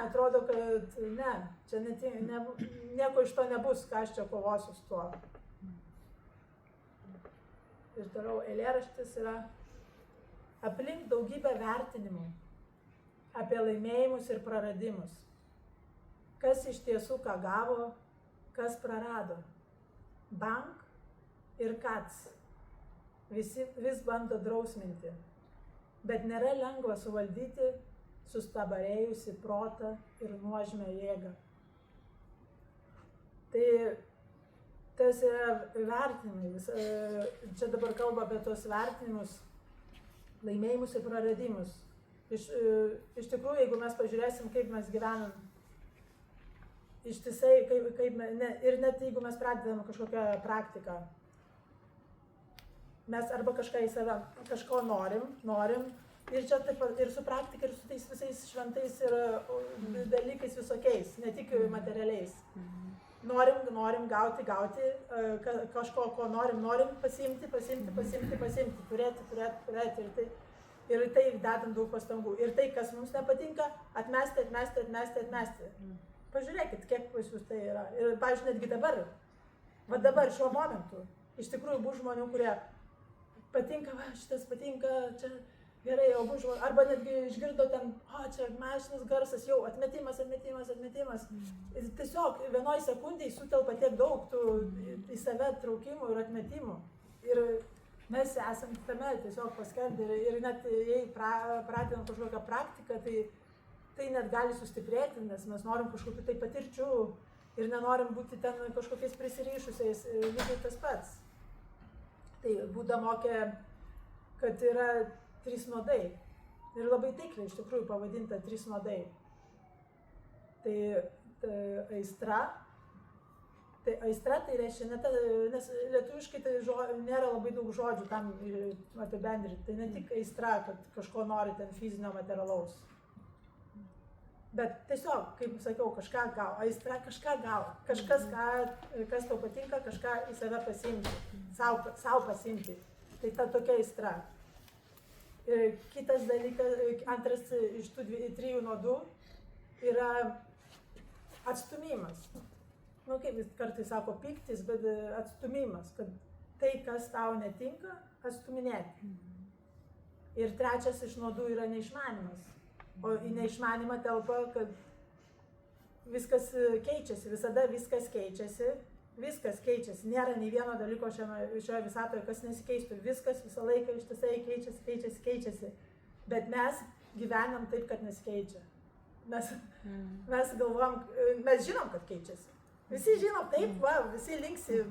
atrodo, kad ne, čia nieko iš to nebus, ką aš čia kovosiu su tuo. Ir toliau eilėraštis yra aplink daugybę vertinimų apie laimėjimus ir praradimus. Kas iš tiesų ką gavo, kas prarado. Bank ir kac. Visi vis bando drausminti, bet nėra lengva suvaldyti sustabarėjusi protą ir nuožmę jėgą. Tai tas yra vertinimai. Čia dabar kalba apie tos vertinimus, laimėjimus ir praradimus. Iš tikrųjų, jeigu mes pažiūrėsim, kaip mes gyvenam, ištisai, ir net jeigu mes pradedam kažkokią praktiką, mes arba kažką į save, kažko norim, ir čia taip pat ir su praktika, ir su tais visais šventais ir dalykais visokiais, ne tik materialiais. Norim gauti, kažko, ko norim pasiimti, turėti. Ir tai dedam daug pastangų. Ir tai, kas mums nepatinka, atmesti. Pažiūrėkit, kiek pas jūs tai yra. Ir, pavyzdžiui, netgi dabar, šiuo momentu, iš tikrųjų bus žmonių, kurie patinka, šitas patinka, čia gerai, o bus žmonių, arba netgi išgirdo ten, čia mašinos garsas, jau atmetimas. Ir tiesiog vienoj sekundėj sutelpa tiek daug tų į save traukimų ir atmetimų. Ir mes esam tame tiesiog paskendę ir net jei pratinam kažkokią praktiką, tai net gali sustiprėti, nes mes norim kažkokių tai patirčių ir nenorim būti ten kažkokiais prisirišusiais, lygiai tas pats. Tai Buda mokė, kad yra 3 nuodai ir labai taikliai iš tikrųjų pavadinta 3 nuodai. Tai aistra. Tai aistra tai reiškia, nes lietuviškai tai nėra labai daug žodžių tam apibendrinti. Tai ne tik aistra, kad kažko nori ten fizinio materialaus. Bet tiesiog, kaip sakiau, kažką gau. Aistra kažką gau. Kažkas, kas tau patinka, kažką į save pasiimti. Sau pasiimti. Tai ta tokia aistra. Ir kitas dalykas, antras iš tų 3 nuodų yra atstumimas. Kaip jis kartais sako pyktis, bet atstumimas, kad tai, kas tau netinka, atstuminėti. Ir trečias iš nuodų yra neišmanimas. O į neišmanimą telpa, kad viskas keičiasi, visada viskas keičiasi. Nėra nei vieno dalyko šioje visatoje, kas nesikeistų. Viskas visą laiką ištisai keičiasi. Bet mes gyvenam taip, kad nesikeičia. Mes galvom, mes žinom, kad keičiasi. Visi žinom, taip, visi linksi,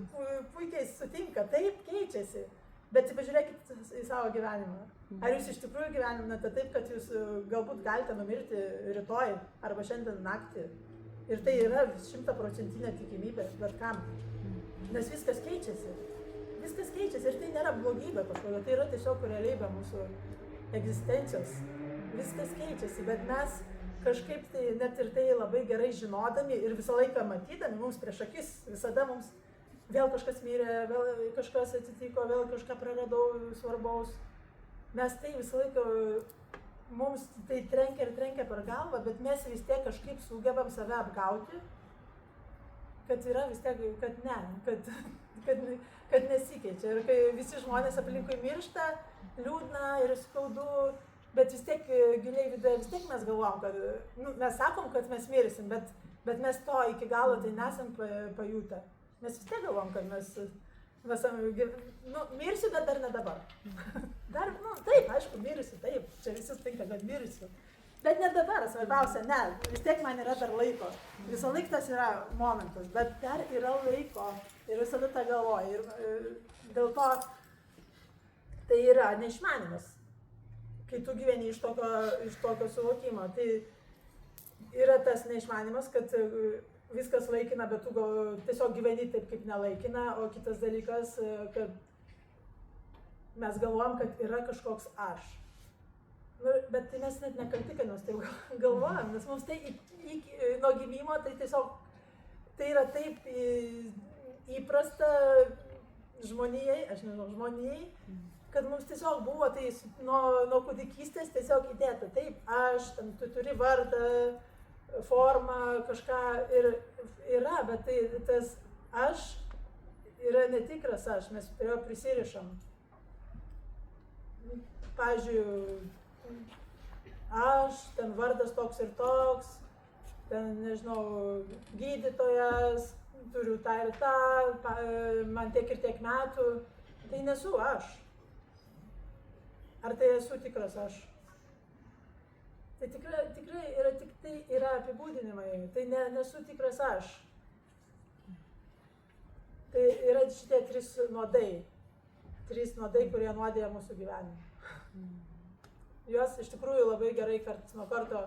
puikiai sutinka, taip keičiasi. Bet pažiūrėkit į savo gyvenimą. Ar jūs iš tikrųjų gyvenate taip, kad jūs galbūt galite numirti rytoj arba šiandien naktį? Ir tai yra 100% tikimybė, bet kam? Nes viskas keičiasi. Ir tai nėra blogybė kažkokia, tai yra tiesiog realybė mūsų egzistencijos. Viskas keičiasi, bet mes kažkaip tai net ir tai labai gerai žinodami ir visą laiką matydami mums prieš akis, visada mums vėl kažkas mirė, vėl kažkas atsitiko, vėl kažką praradau svarbaus. Mes tai visą laiką, mums tai trenkia per galvą, bet mes vis tiek kažkaip sugebam save apgauti, kad yra vis tiek, kad nesikeičia. Ir kai visi žmonės aplinkui miršta, liūdna ir skaudu, bet vis tiek giliai viduje, vis tiek mes galvom, kad, mes sakom, kad mes mirsim, bet mes to iki galo tai nesam pajutę. Mes vis tiek galvom, kad mes mirsiu, bet dar ne dabar. Taip, aišku, mirsiu, taip, čia visi sutinka, kad mirsiu. Bet ne dabar, svarbiausia, ne, vis tiek man yra dar laiko. Visą laiką tas yra momentas, bet dar yra laiko ir visada tą galvoju. Ir dėl to tai yra neišmanimas. Kai tu gyveni iš tokio suvokimo, tai yra tas neišmanimas, kad viskas laikina, bet tu tiesiog gyveni taip, kaip nelaikina, o kitas dalykas, kad mes galvojam, kad yra kažkoks aš. Bet tai mes net nekalti, kad mes taip galvojam, nes mums tai nuo gimimo tai tiesiog, tai yra taip įprasta žmonijai, kad mums tiesiog buvo tai nuo kūdikystės tiesiog įdėta. Taip, tu turi vardą, formą, kažką ir yra, bet tai tas aš yra netikras aš, mes prie jo prisirišam. Pavyzdžiui, aš, ten vardas toks ir toks, ten, nežinau, gydytojas, turiu tą ir tą, man tiek ir tiek metų, tai nesu aš. Ar tai esu tikras aš? Tai tikrai yra apibūdinimai, tai nesu tikras aš. Tai yra šitie 3 nuodai, kurie nuodėja mūsų gyvenimą. Juos iš tikrųjų labai gerai karts nuo karto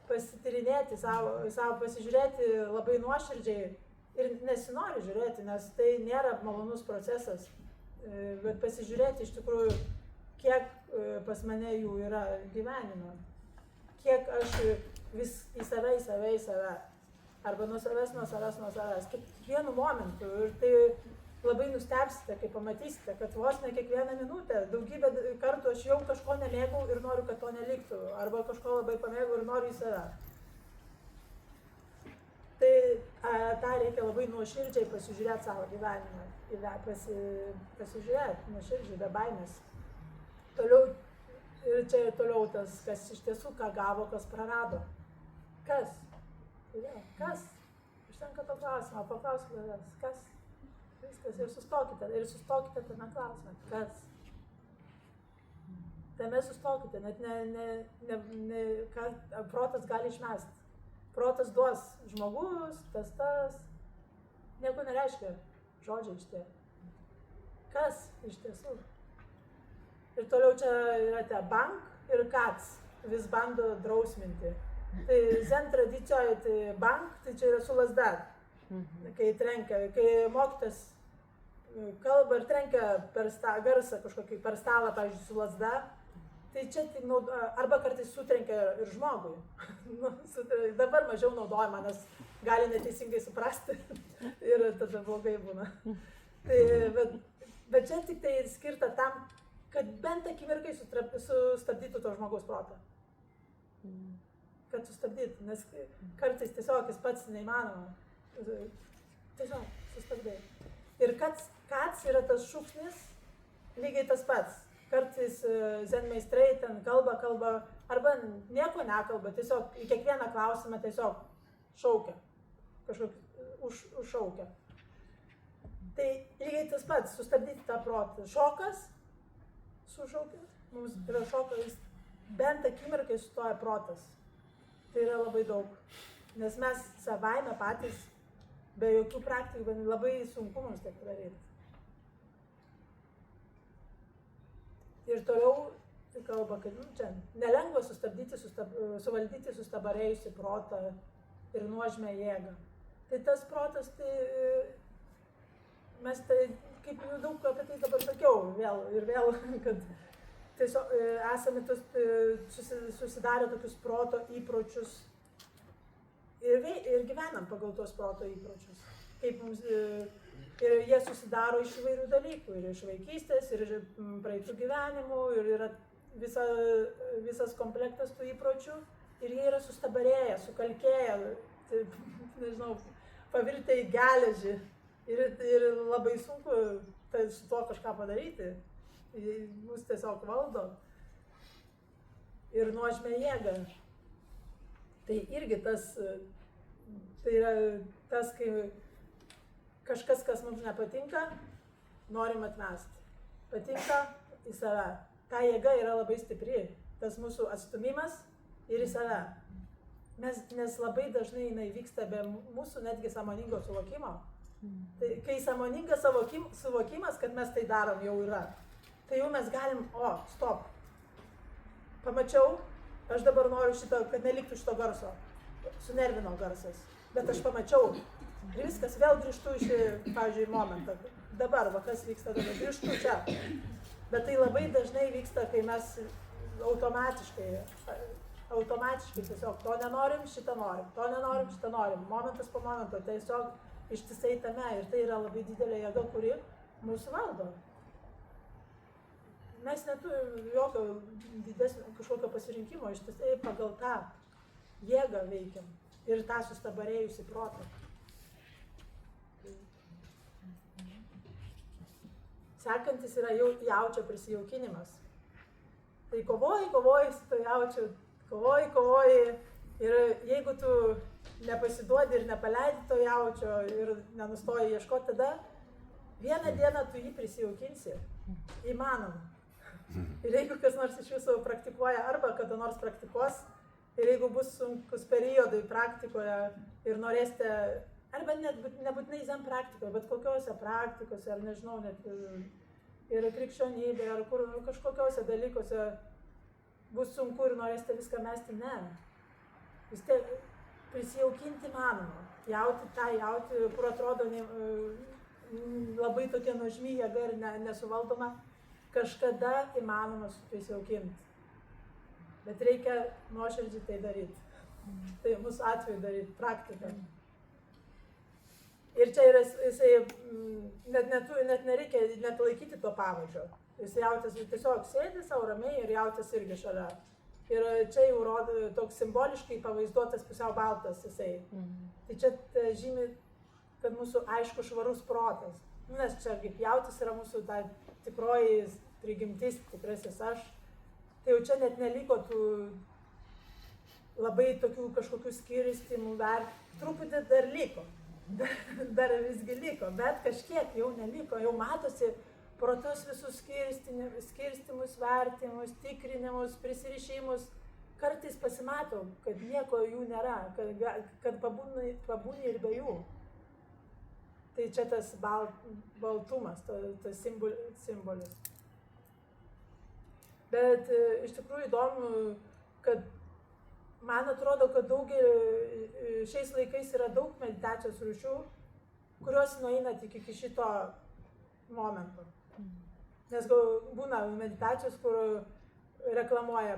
pasitirinėti, savo pasižiūrėti labai nuoširdžiai ir nesinori žiūrėti, nes tai nėra malonus procesas. bet pasižiūrėti iš tikrųjų, kiek pas mane jų yra gyvenime. Kiek aš vis į save, arba nuo savęs, kiekvienu momentu. Ir tai labai nustebsite, kai pamatysite, kad vos ne kiekvieną minutę, daugybę kartų aš jau kažko nemėgau ir noriu, kad to neliktų, arba kažko labai pamėgau ir noriu į save. Tai tą reikia labai nuoširdžiai pasižiūrėti savo gyvenimą, pasižiūrėti nuoširdžiai, be baimės. Toliau, ir čia toliau tas, kas iš tiesų ką gavo, kas prarado. Kas? Kas? Užtenka to klausimą, paklauskite savęs, kas? Viskas, ir sustokite tame klausime, kas? Tame sustokite, net protas gali išmesti. Protas duos žmogus, tas, nieko nereiškia žodžiai šitie. Kas iš tiesų? Ir toliau čia yra te bank ir kac, vis bando drausminti. Tai zen tradicijoje tai bank, tai čia yra su lazda, kai trenkia, kai mokytas kalba ir trenkia per garsą kažkokį per stalą, pavyzdžiui, su lazda. Tai čia tik arba kartais sutrenkia ir žmogui. Dabar mažiau naudojama, nes gali neteisingai suprasti ir tada blogai būna. Bet čia tik tai skirta tam, kad bent akimirkai sustabdytų to žmogaus protą. Kad sustabdytų, nes kartais tiesiog jis pats neįmanoma. Tiesiog sustabdai. Ir kac yra tas šūksnis, lygiai tas pats. Kartais zen meistrai ten kalba, arba nieko nekalba, tiesiog į kiekvieną klausimą tiesiog šaukia, kažkokį užšaukia. Tai lygiai tas pats, sustabdyti tą protą. Šokas, sušaukia, mums yra šokas, bent akimirkai sustoja protas. Tai yra labai daug, nes mes savaime patys, be jokių praktikų, labai sunku mums tai padaryti. Ir toliau kalba, kad čia nelengva suvaldyti sustabarėjusi protą ir nuožmę jėgą. Tai tas protas, tai mes tai, kaip jau daug apie tai dabar sakiau, vėl, kad tiesiog esame susidarę tokius proto įpročius ir gyvenam pagal tuos proto įpročius. Kaip mums... Ir jie susidaro iš įvairių dalykų, ir iš vaikystės, ir iš praeitų gyvenimų, ir yra visas komplektas tų įpročių, ir jie yra sustabarėję, sukalkėję, taip, nežinau, pavirtę į geležį, ir labai sunku su tuo kažką padaryti, mus tiesiog valdo, ir nuožmę jėgą. Tai irgi tai yra tas, kai kažkas, kas mums nepatinka, norim atmesti. Patinka į save. Ta jėga yra labai stipri. Tas mūsų atstumimas ir į save. Nes labai dažnai jinai vyksta be mūsų netgi sąmoningo suvokimo. Tai, kai sąmoningas suvokimas, kad mes tai darom, jau yra, tai jau mes galim, stop. Pamačiau, aš dabar noriu šito, kad neliktų šito garso. Sunervino garsas. Bet aš pamačiau. Ir viskas, vėl grįžtu pavyzdžiui, momentą. Dabar, kas vyksta dabar, grįžtu čia. Bet tai labai dažnai vyksta, kai mes automatiškai tiesiog to nenorim, šitą norim, to nenorim, šitą norim. Momentas po momento, tiesiog ištisai tame. Ir tai yra labai didelė jėga, kuri mūsų valdo. Mes neturime jokio didesnio kažkokio pasirinkimo, ištisai pagal tą jėgą veikiam. Ir tą sustabarėjusi protą. Sekantis yra jaučio prisijaukinimas. Tai kovoji su to jaučiu, kovoji ir jeigu tu nepasiduodi ir nepaleidi to jaučio ir nenustoji ieškoti, tada vieną dieną tu jį prisijaukinsi. Įmanoma. Ir jeigu kas nors iš jūsų praktikuoja arba kada nors praktikuos, ir jeigu bus sunkus periodai praktikoje ir norėsite, arba nebūtinai zen praktikoje, bet kokiose praktikose, ar nežinau, net ir krikščionybė, ar kažkokiose dalykuose bus sunku ir norėsite viską mesti, ne. Vis tiek prisijaukinti manoma. Jauti, kur atrodo labai tokia nuožmi jėga ir nesuvaldoma, kažkada įmanoma prisijaukinti. Bet reikia nuoširdžiai tai daryti. Tai mūsų atveju daryti praktiką. Ir čia yra, jisai net nereikia net laikyti to pavadžio. Jis jautis tiesiog sėdi savo ramiai ir jautis irgi šalia. Ir čia jau rodo toks simboliškai pavaizduotas pusiau baltas jisai. Tai čia žymi, kad mūsų aišku švarus protas. Nes čia kaip jautis yra mūsų ta tikroji prigimtis, tikrasis aš. Tai jau čia net neliko tų labai tokių kažkokių skirstimų, dar truputį dar liko. Dar visgi liko, bet kažkiek jau neliko, jau matosi pro tos visus skirstimus, vertimus, tikrinimus, prisirišimus. Kartais pasimato, kad nieko jų nėra, kad pabūni ir be jų. Tai čia tas baltumas, tas simbolis. Bet iš tikrųjų įdomu, kad man atrodo, kad šiais laikais yra daug meditacijos rūšių, kurios nueina tik iki šito momento. Nes būna meditacijos, kur reklamuoja,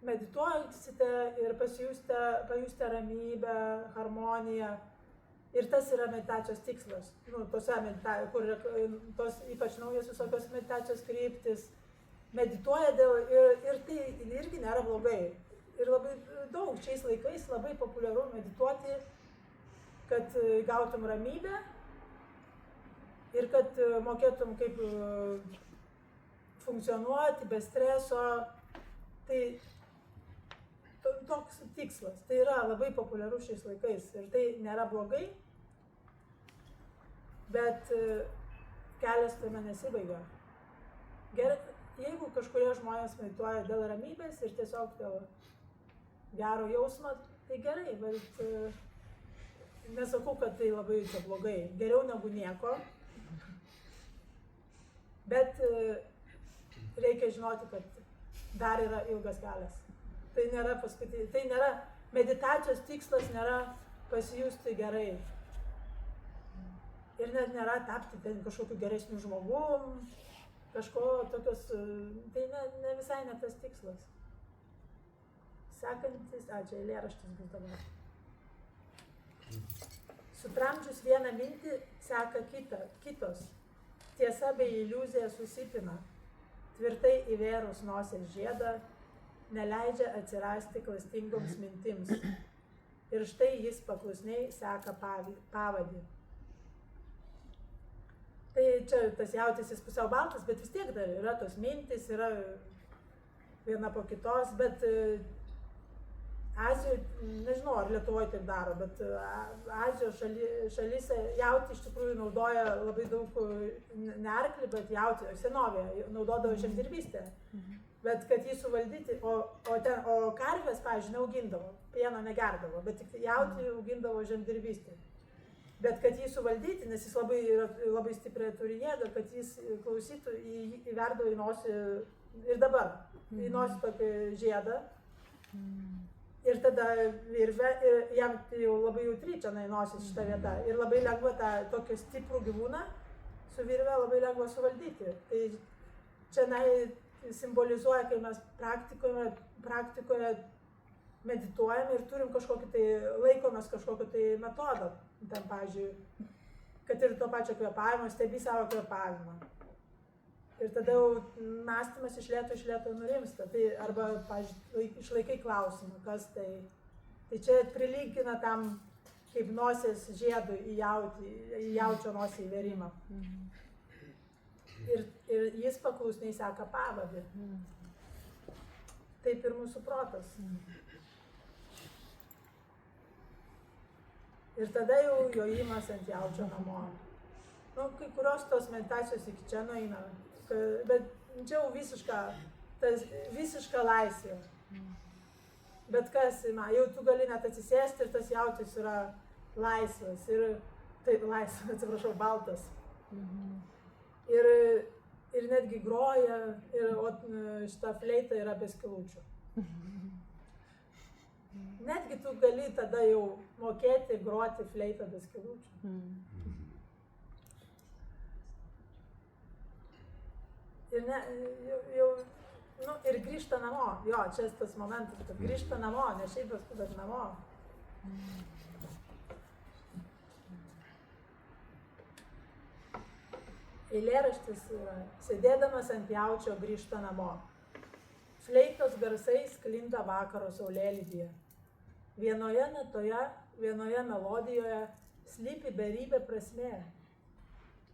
medituosite ir pajusite ramybę, harmoniją. Ir tas yra meditacijos tikslas. Tos ypač naujos visokios meditacijos kryptis. Medituoja ir tai irgi nėra blogai. Ir labai daug šiais laikais labai populiaru medituoti, kad gautum ramybę ir kad mokėtum kaip funkcionuoti be streso. Tai toks tikslas. Tai yra labai populiaru šiais laikais ir tai nėra blogai, bet kelias tame nesibaigia. Jeigu kažkurie žmonės medituoja dėl ramybės ir tiesiog dėl gero jausmo, tai gerai, bet nesakau, kad tai labai čia blogai. Geriau negu nieko. Bet reikia žinoti, kad dar yra ilgas kelias. Tai nėra meditacijos tikslas, nėra pasijusti gerai. Ir net nėra tapti kažkokiu geresniu žmogum, kažko tokios, tai ne visai ne tas tikslas. Sekantis, čia eilėraštis bus dabar. Sutramdžius vieną mintį seka kitos. Tiesa bei iliuzija susipina. Tvirtai įvėrus nosies žiedą, neleidžia atsirasti klastingoms mintims. Ir štai jis paklusniai seka pavadį. Tai čia tas jautis jis pusiau baltas, bet vis tiek dar yra tos mintys, yra viena po kitos, bet Azijoje, nežinau ar Lietuvoje taip daro, bet Azijos šalyse jautį iš tikrųjų naudoja labai daug, ne arklį, bet jautį, senovėje naudodavo žemdirbystę. Bet kad jį suvaldyti, o karvės, pavyzdžiui, neaugindavo, pieno negerdavo, bet tik jautį augindavo žemdirbystė. Bet kad jį suvaldyti, nes jis labai stipriai turi jėgą, kad jis klausytų, įverdavo į nosį ir dabar, į nosį tokį žiedą. Ir tada jam jau labai jautri čia nosis šitą vietą. Ir labai lengva tą tokį stiprų gyvūną su virve labai lengva suvaldyti. Tai čia simbolizuoja, kai mes praktikoje medituojame ir turim kažkokį tai, laikomės kažkokį tai metodą. Ten, pavyzdžiui, kad ir to pačio kvėpavimo, stebi savo kvėpavimą. Ir tada jau mąstymas iš lėto nurimsta. Tai arba, pavyzdžiui, išlaikai klausimą, kas tai. Tai čia prilygina tam, kaip nosies žiedui į jaučio nosį įvėrimą. Ir jis paklusniai seka pavadį. Taip ir mūsų protas. Ir tada jau jojimas ant jaučio namo. Kai kurios tos meditacijos iki čia nueina, bet čia jau visiška laisvė. Bet kas, jau tu gali net atsisėsti ir tas jautis yra laisvas. Baltas. Ir netgi groja, o šita fleita yra be skilučių. Netgi tu gali tada jau mokėti groti fleitą be skilučių. Ir ir grįžta namo. Jo, čia tas momentas, kad grįžta namo, ne šiaip paskui, bet namo. Eilėraštis yra: sėdėdamas ant jaučio grįžta namo. Fleitos garsai sklinda vakaro saulėlydyje. Vienoje natoje, vienoje melodijoje slypi beribė prasmė.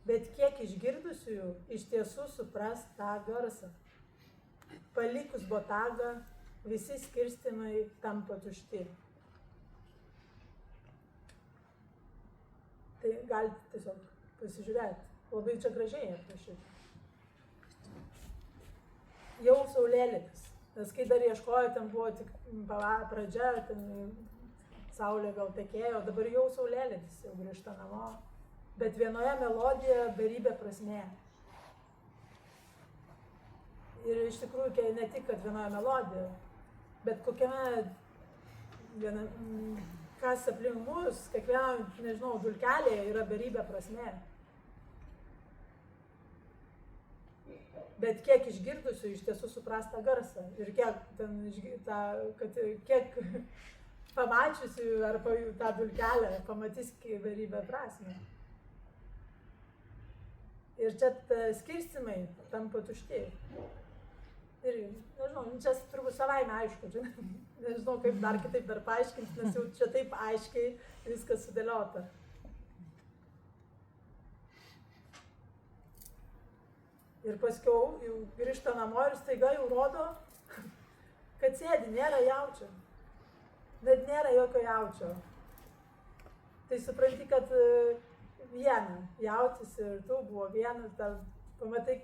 Bet kiek išgirdusiųjų iš tiesų supras tą garsą. Palikus botagą, visi skirstimai tampa tušti. Tai galite tiesiog pasižiūrėti. Labai čia gražiai aprašyti. Jau saulėlydis. Nes kai dar ieškojo, ten buvo tik pradžia, ten saulė gal tekėjo, dabar jau saulėlydis, jau grįžta namo. Bet vienoje melodijoje beribė prasmė. Ir iš tikrųjų ne tik, kad vienoje melodijoje, bet kokiame, kas aplink mus, kiekviena, nežinau, dulkelėje yra beribė prasmė. Bet kiek išgirdusių iš tiesų supras tą garsą ir kiek pamačiusių ar tą dulkelę pamatys beribę prasmę. Ir čia skirstimai tampa tušti. Ir, nežinau, čia turbūt savaime aišku, nežinau kaip dar kitaip dar paaiškinti, nes jau čia taip aiškiai viskas sudėliota. Ir paskiau jau grįžta namo ir staiga jau rodo, kad sėdi, nėra jaučio. Bet nėra jokio jaučio. Tai supranti, kad viena jautis ir tu buvo vienas, pamatai,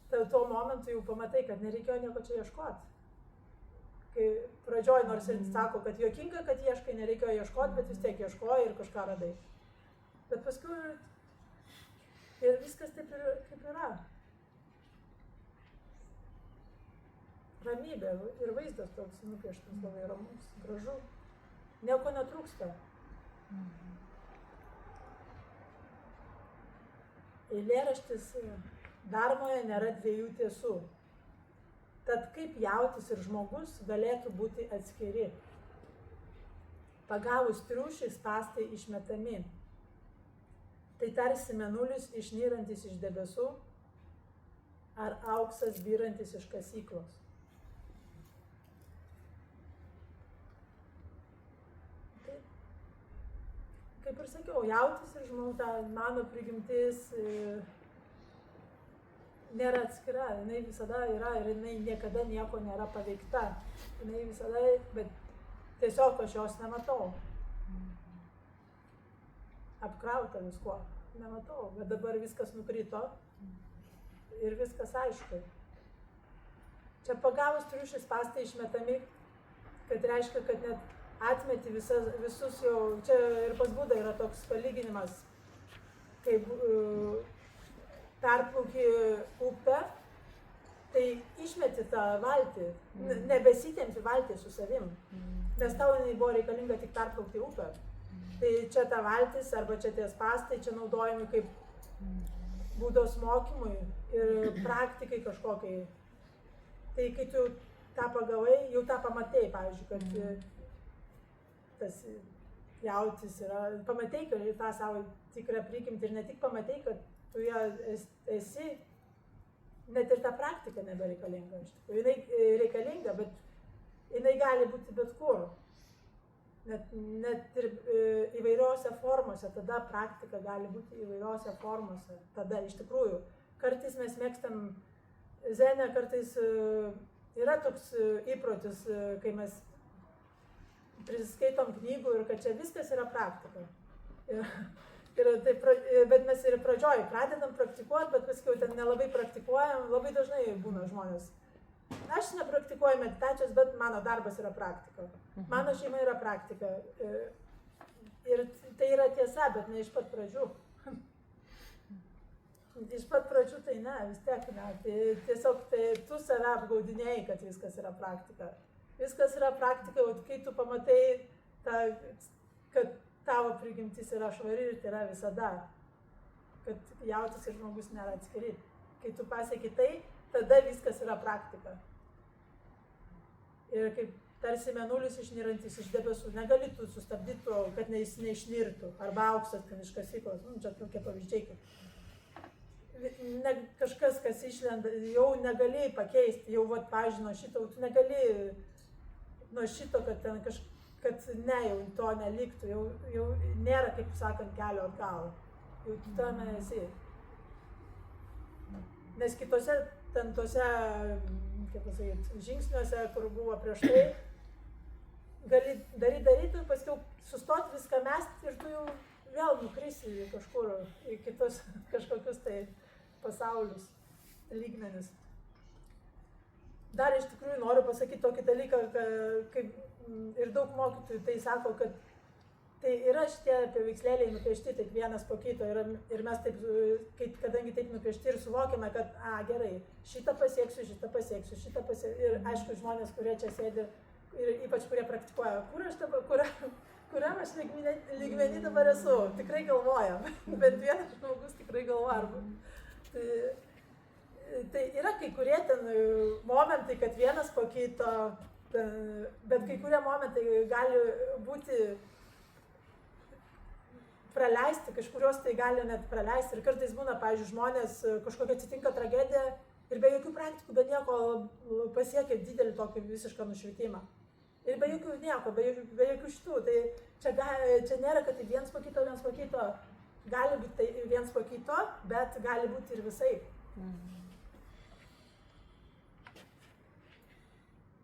tuo momentu jau pamatai, kad nereikėjo nieko čia ieškoti. Kai pradžioj nors ir sako, kad juokinga, kad ieškai, nereikėjo ieškoti, bet vis tiek ieškoji ir kažką radai. Bet paskui ir viskas taip kaip yra. Ramybė ir vaizdas toks nupieštas labai ramus, gražu. Nieko netrūksta. Eilėraštis darmoje nėra dviejų tiesų. Tad kaip jautis ir žmogus galėtų būti atskiri. Pagavus triušį spąstai išmetami. Tai tarsi mėnulis išnyrantis iš debesų ar auksas byrantis iš kasyklos. Kaip ir sakiau, jautis ir mano prigimtis nėra atskira, jinai visada yra ir jinai niekada nieko nėra paveikta. Jinai visada, bet tiesiog aš jos nematau. Apkrauta viskuo, nematau, bet dabar viskas nukrito ir viskas aišku. Čia pagavus triušį spąstai išmetami, kad reiškia, kad net atmeti visus jau, čia ir pas Budą yra toks palyginimas, kaip perplauki upę, tai išmeti tą valtį, nebesitempi valtį su savim, nes tau jinai buvo reikalinga tik perplaukti upę. Tai čia ta valtis arba čia tie spąstai, čia naudojami kaip Budos mokymui ir praktikai kažkokiai. Tai kai tu tą pagavai, jau tą pamatei, pavyzdžiui, kad tas jautis yra, pamatei, kad tą savo tikrą prigimtį ir ne tik pamatei, kad tu ją esi, net ir ta praktika nebereikalinga. Jinai reikalinga, bet jinai gali būti bet kur. Net ir įvairiose formose, tada praktika gali būti įvairiose formose. Tada iš tikrųjų, kartais mes mėgstam zenę, kartais yra toks įprotis, kai mes priskaitom knygų ir kad čia viskas yra praktika. Bet mes ir pradžioj pradedam praktikuoti, bet paskui ten nelabai praktikuojam, labai dažnai būna žmonės. Aš nepraktikuoju meditacijos, bet mano darbas yra praktika. Mano šeima yra praktika. Ir tai yra tiesa, bet ne iš pat pradžių. Iš pat pradžių tai ne, vis tiek ne. Tai tiesiog tu save apgaudinėjai, kad viskas yra praktika. Viskas yra praktika, kai tu pamatai, kad tavo prigimtis yra švari ir tai yra visada. Kad jautis ir žmogus nėra atskiri. Kai tu pasieki tai, tada viskas yra praktika. Ir kaip tarsi mėnulis išnyrantis iš debesų, negali tu sustabdyti to, kad jis neišnirtų, arba auksas ten iš kasyklos, čia tokie pavyzdžiai. Kažkas, kas išlenda, jau negali pakeisti, jau, pavyzdžiui, nuo šito, tu negali nuo šito, kad ten kad ne, jau to neliktų, jau nėra, kaip sakant, kelio atgal, jau tu tame esi. Nes kitose, ten tose, kaip pasakyti, žingsniuose, kur buvo prieš tai, gali daryti ir paskiau sustoti viską mest ir tu jau vėl nukrisi kažkur į kitus kažkokius tai pasaulius, lygmenis. Dar iš tikrųjų noriu pasakyti tokį dalyką, kaip ir daug mokytojų tai sako, kad tai yra šitie paveikslėliai nupiešti taip vienas po kito ir mes taip, kadangi taip nupiešti ir suvokiame, kad, gerai, šitą pasieksiu, ir aišku, žmonės, kurie čia sėdi ir ypač kurie praktikuoja, kuriam aš lygmenį dabar esu, tikrai galvoja, bet vienas žmogus tikrai galvoja. Tai yra kai kurie ten momentai, kad vienas po kito, bet kai kurie momentai gali būti praleisti, kažkurios tai gali net praleisti ir kartais būna, pavyzdžiui, žmonės kažkokia atsitinka tragedija ir be jokių praktikų, be nieko pasiekia didelį tokį visišką nušvitimą. Ir be jokių nieko, be jokių šitų, tai čia nėra, kad tai viens po kito, gali būti tai viens po kito, bet gali būti ir visai.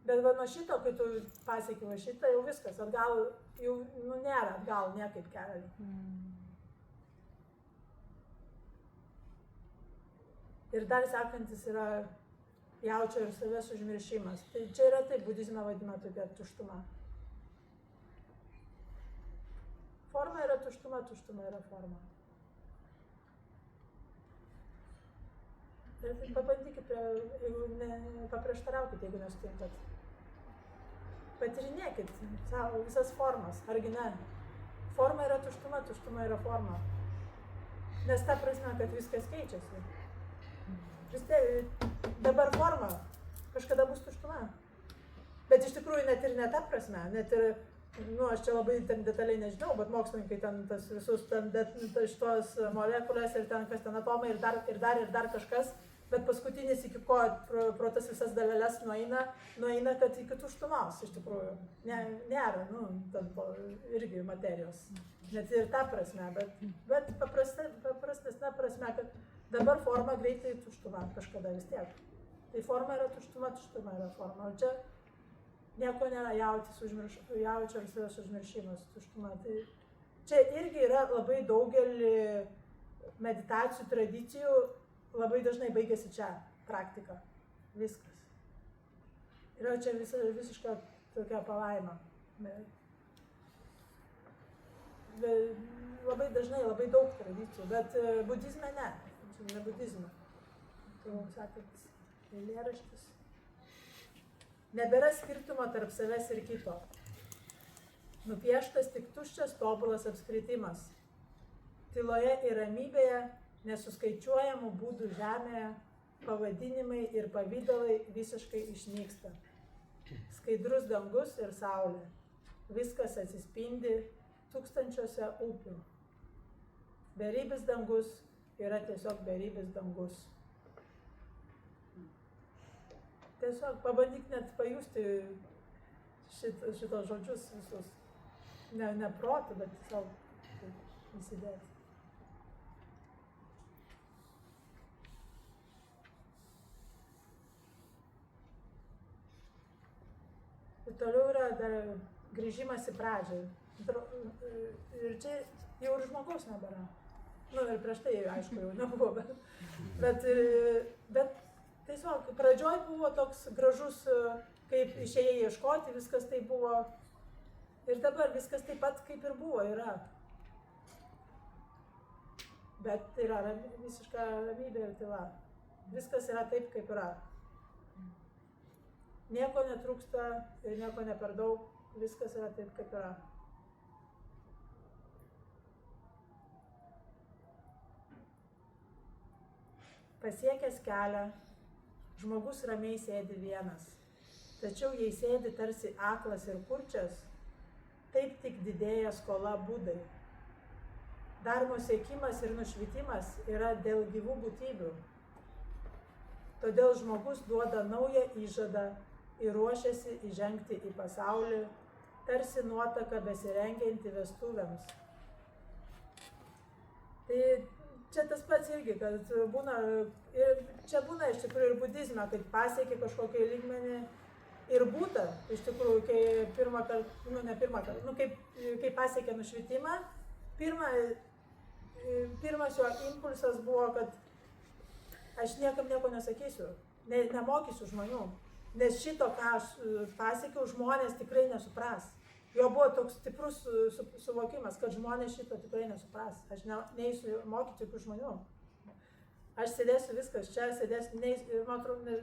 Bet va nuo šito, kai tu pasiekiu va šitą, jau viskas, atgal, jau nėra atgal niekaip kelio. Ir dar sekantis yra jaučio ir savęs užmiršimas. Tai čia yra taip, budizme vadina tokia tuštuma. Forma yra tuštuma, tuštuma yra forma. Ir tai pabandykite, jeigu paprieštaraukite, jeigu nesutinkat. Patirinėkit savo visas formas, argi ne? Forma yra tuštuma, tuštuma yra forma. Nes ta prasme, kad viskas keičiasi. Dabar forma, kažkada bus tuštuma. Bet iš tikrųjų net ir ne ta prasme, net ir, aš čia labai ten detaliai nežinau, bet mokslininkai ten tas visus ten šitos molekulės ir ten kas ten atomai ir dar kažkas, bet paskutinis iki ko pro tas visas daleles nueina, kad iki tuštumos iš tikrųjų. Nėra, ten irgi materijos. Net ir ta prasme, bet paprastesnė prasme, kad dabar forma greitai tuštuma kažkada vis tiek. Tai forma yra tuštuma, tuštuma yra forma. O čia nieko nėra jaučio ir savęs užmiršimas, tuštuma. Tai čia irgi yra labai daugelį meditacijų tradicijų, labai dažnai baigėsi čia praktika. Viskas. Yra čia visiška tokia palaima. Labai dažnai, labai daug tradicijų, bet budizme ne. Čia ne budizme. Tai sakant, eilėraštis. Nebėra skirtumo tarp savęs ir kito. Nupieštas tik tuščias tobulas apskritimas. Tyloje ir ramybėje, nesuskaičiuojamų būdų žemėje, pavadinimai ir pavydalai visiškai išnyksta. Skaidrus dangus ir saulė. Viskas atsispindi tūkstančiuose upių. Beribis dangus yra tiesiog beribis dangus. Tiesiog pabandyk net pajusti šitos žodžius visus. Ne protu, bet tiesiog įsidėti. Ir toliau yra dar grįžimas į pradžią. Ir čia jau ir žmogaus nebėra. Ir prieš tai, aišku, jau nebuvo, bet tiesiog pradžioj buvo toks gražus, kaip išėjai ieškoti, viskas tai buvo. Ir dabar viskas taip pat, kaip ir buvo, yra. Bet yra visiška ramybė ir tyla. Viskas yra taip, kaip yra. Nieko netrūksta ir nieko ne per daug. Viskas yra taip, kaip yra. Pasiekęs kelią, Žmogus ramiai sėdi vienas. Tačiau jei sėdi tarsi aklas ir kurčias, taip tik didėja skola Budai. Darbo siekimas ir nušvitimas yra dėl gyvų būtybių. Todėl žmogus duoda naują įžadą ir ruošiasi įžengti į pasaulį, tarsi nuotaka besirengianti vestuvėms. Tai čia tas pats irgi, kad būna, ir čia būna iš tikrųjų ir budizme, kad pasiekia kažkokį lygmenį ir būta, iš tikrųjų, kai kai pasiekė nušvitimą, pirmas jo impulsas buvo, kad aš niekam nieko nesakysiu, nemokysiu žmonių, nes šito, ką aš pasiekiau, žmonės tikrai nesupras. Jo buvo toks stiprus suvokimas, kad žmonės šito tikrai nesupras. Aš neįsiu mokyti jokių žmonių. Aš sėdėsiu viskas, čia sėdėsiu, ir man atrodo,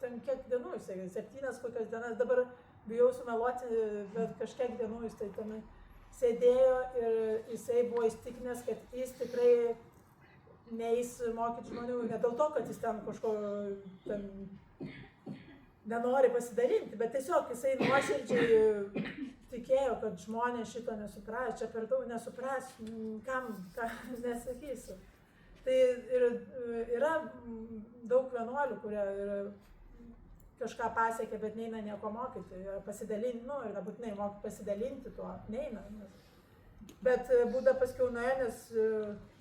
ten kiek dienų jisai, 7 kokias dienas, dabar bijau sumeluoti, bet kažkiek dienų jis tai ten sėdėjo ir jisai buvo įstikinęs, kad jis tikrai neįs mokyti žmonių, ne dėl to, kad jis ten kažko nenori pasidalinti, bet tiesiog jisai nuoširdžiai tikėjo, kad žmonės šito nesupras, čia per daug nesupras, kam nesakysiu. Tai yra daug vienuolių, kurie kažką pasiekia, bet neina nieko mokyti, pasidalinti, ir nebūtinai mokyti pasidalinti tuo, neina. Bet Buda paskiau nuėjo, nes,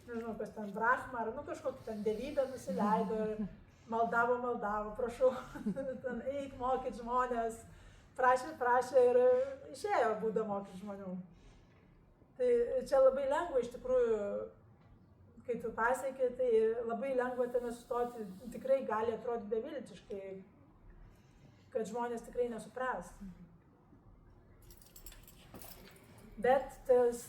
nežinau, kas ten Brahma, ar kažkokį ten dievybę nusileido ir maldavo, prašau, ten eik mokyti žmonės, prašė ir išėjo Buda mokyti žmonių. Tai čia labai lengva iš tikrųjų, kai tu pasieki, tai labai lengva tame sustoti, tikrai gali atrodyti beviltiškai, kad žmonės tikrai nesupras. Bet tas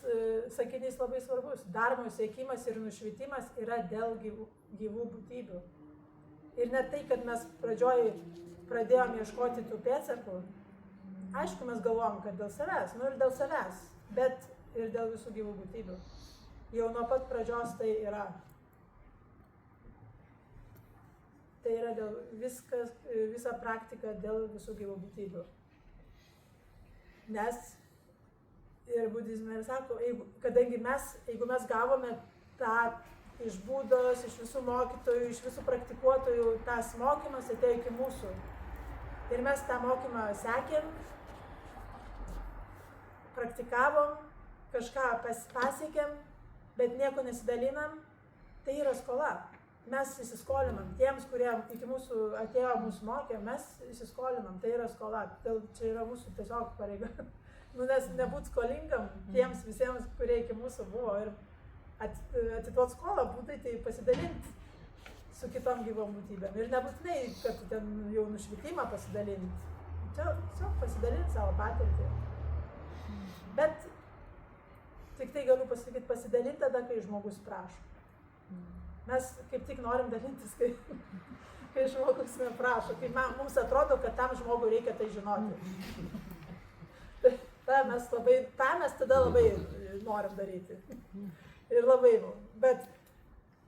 sakinys labai svarbus. Darbo siekimas ir nušvitimas yra dėl gyvų būtybių. Ir ne tai, kad mes pradžioj pradėjom ieškoti tų pėdsakų, aišku, mes galvom, kad dėl savęs, ir dėl savęs, bet ir dėl visų gyvų būtybių. Jau nuo pat pradžios tai yra. Tai yra dėl visa praktika dėl visų gyvų būtybių. Nes ir budizme ir sako, kadangi jeigu mes gavome tą iš Budos, iš visų mokytojų, iš visų praktikuotojų, tas mokymas atėjo iki mūsų. Ir mes tą mokymą sekėm, praktikavom, kažką pasiekėm, bet nieko nesidalinam, tai yra skola. Mes įsiskolinam. Tiems, kurie iki mūsų atėjo, mūsų mokė, mes įsiskolinam. Tai yra skola. Čia yra mūsų tiesiog pareiga. Nes nebūt skolingam tiems visiems, kurie iki mūsų buvo. Ir atiduot skolą būtai tai pasidalinti su kitom gyvom būtybėm. Ir nebūtinai, kad ten jau nušvitimą pasidalinti. Čia tiesiog pasidalinti savo patirtį. Bet tik tai galiu pasakyti, pasidalinti tada, kai žmogus prašo. Mes kaip tik norim dalintis, kai žmogus prašo, kai mums atrodo, kad tam žmogui reikia tai žinoti. tą mes tada labai norim daryti. Ir labai, bet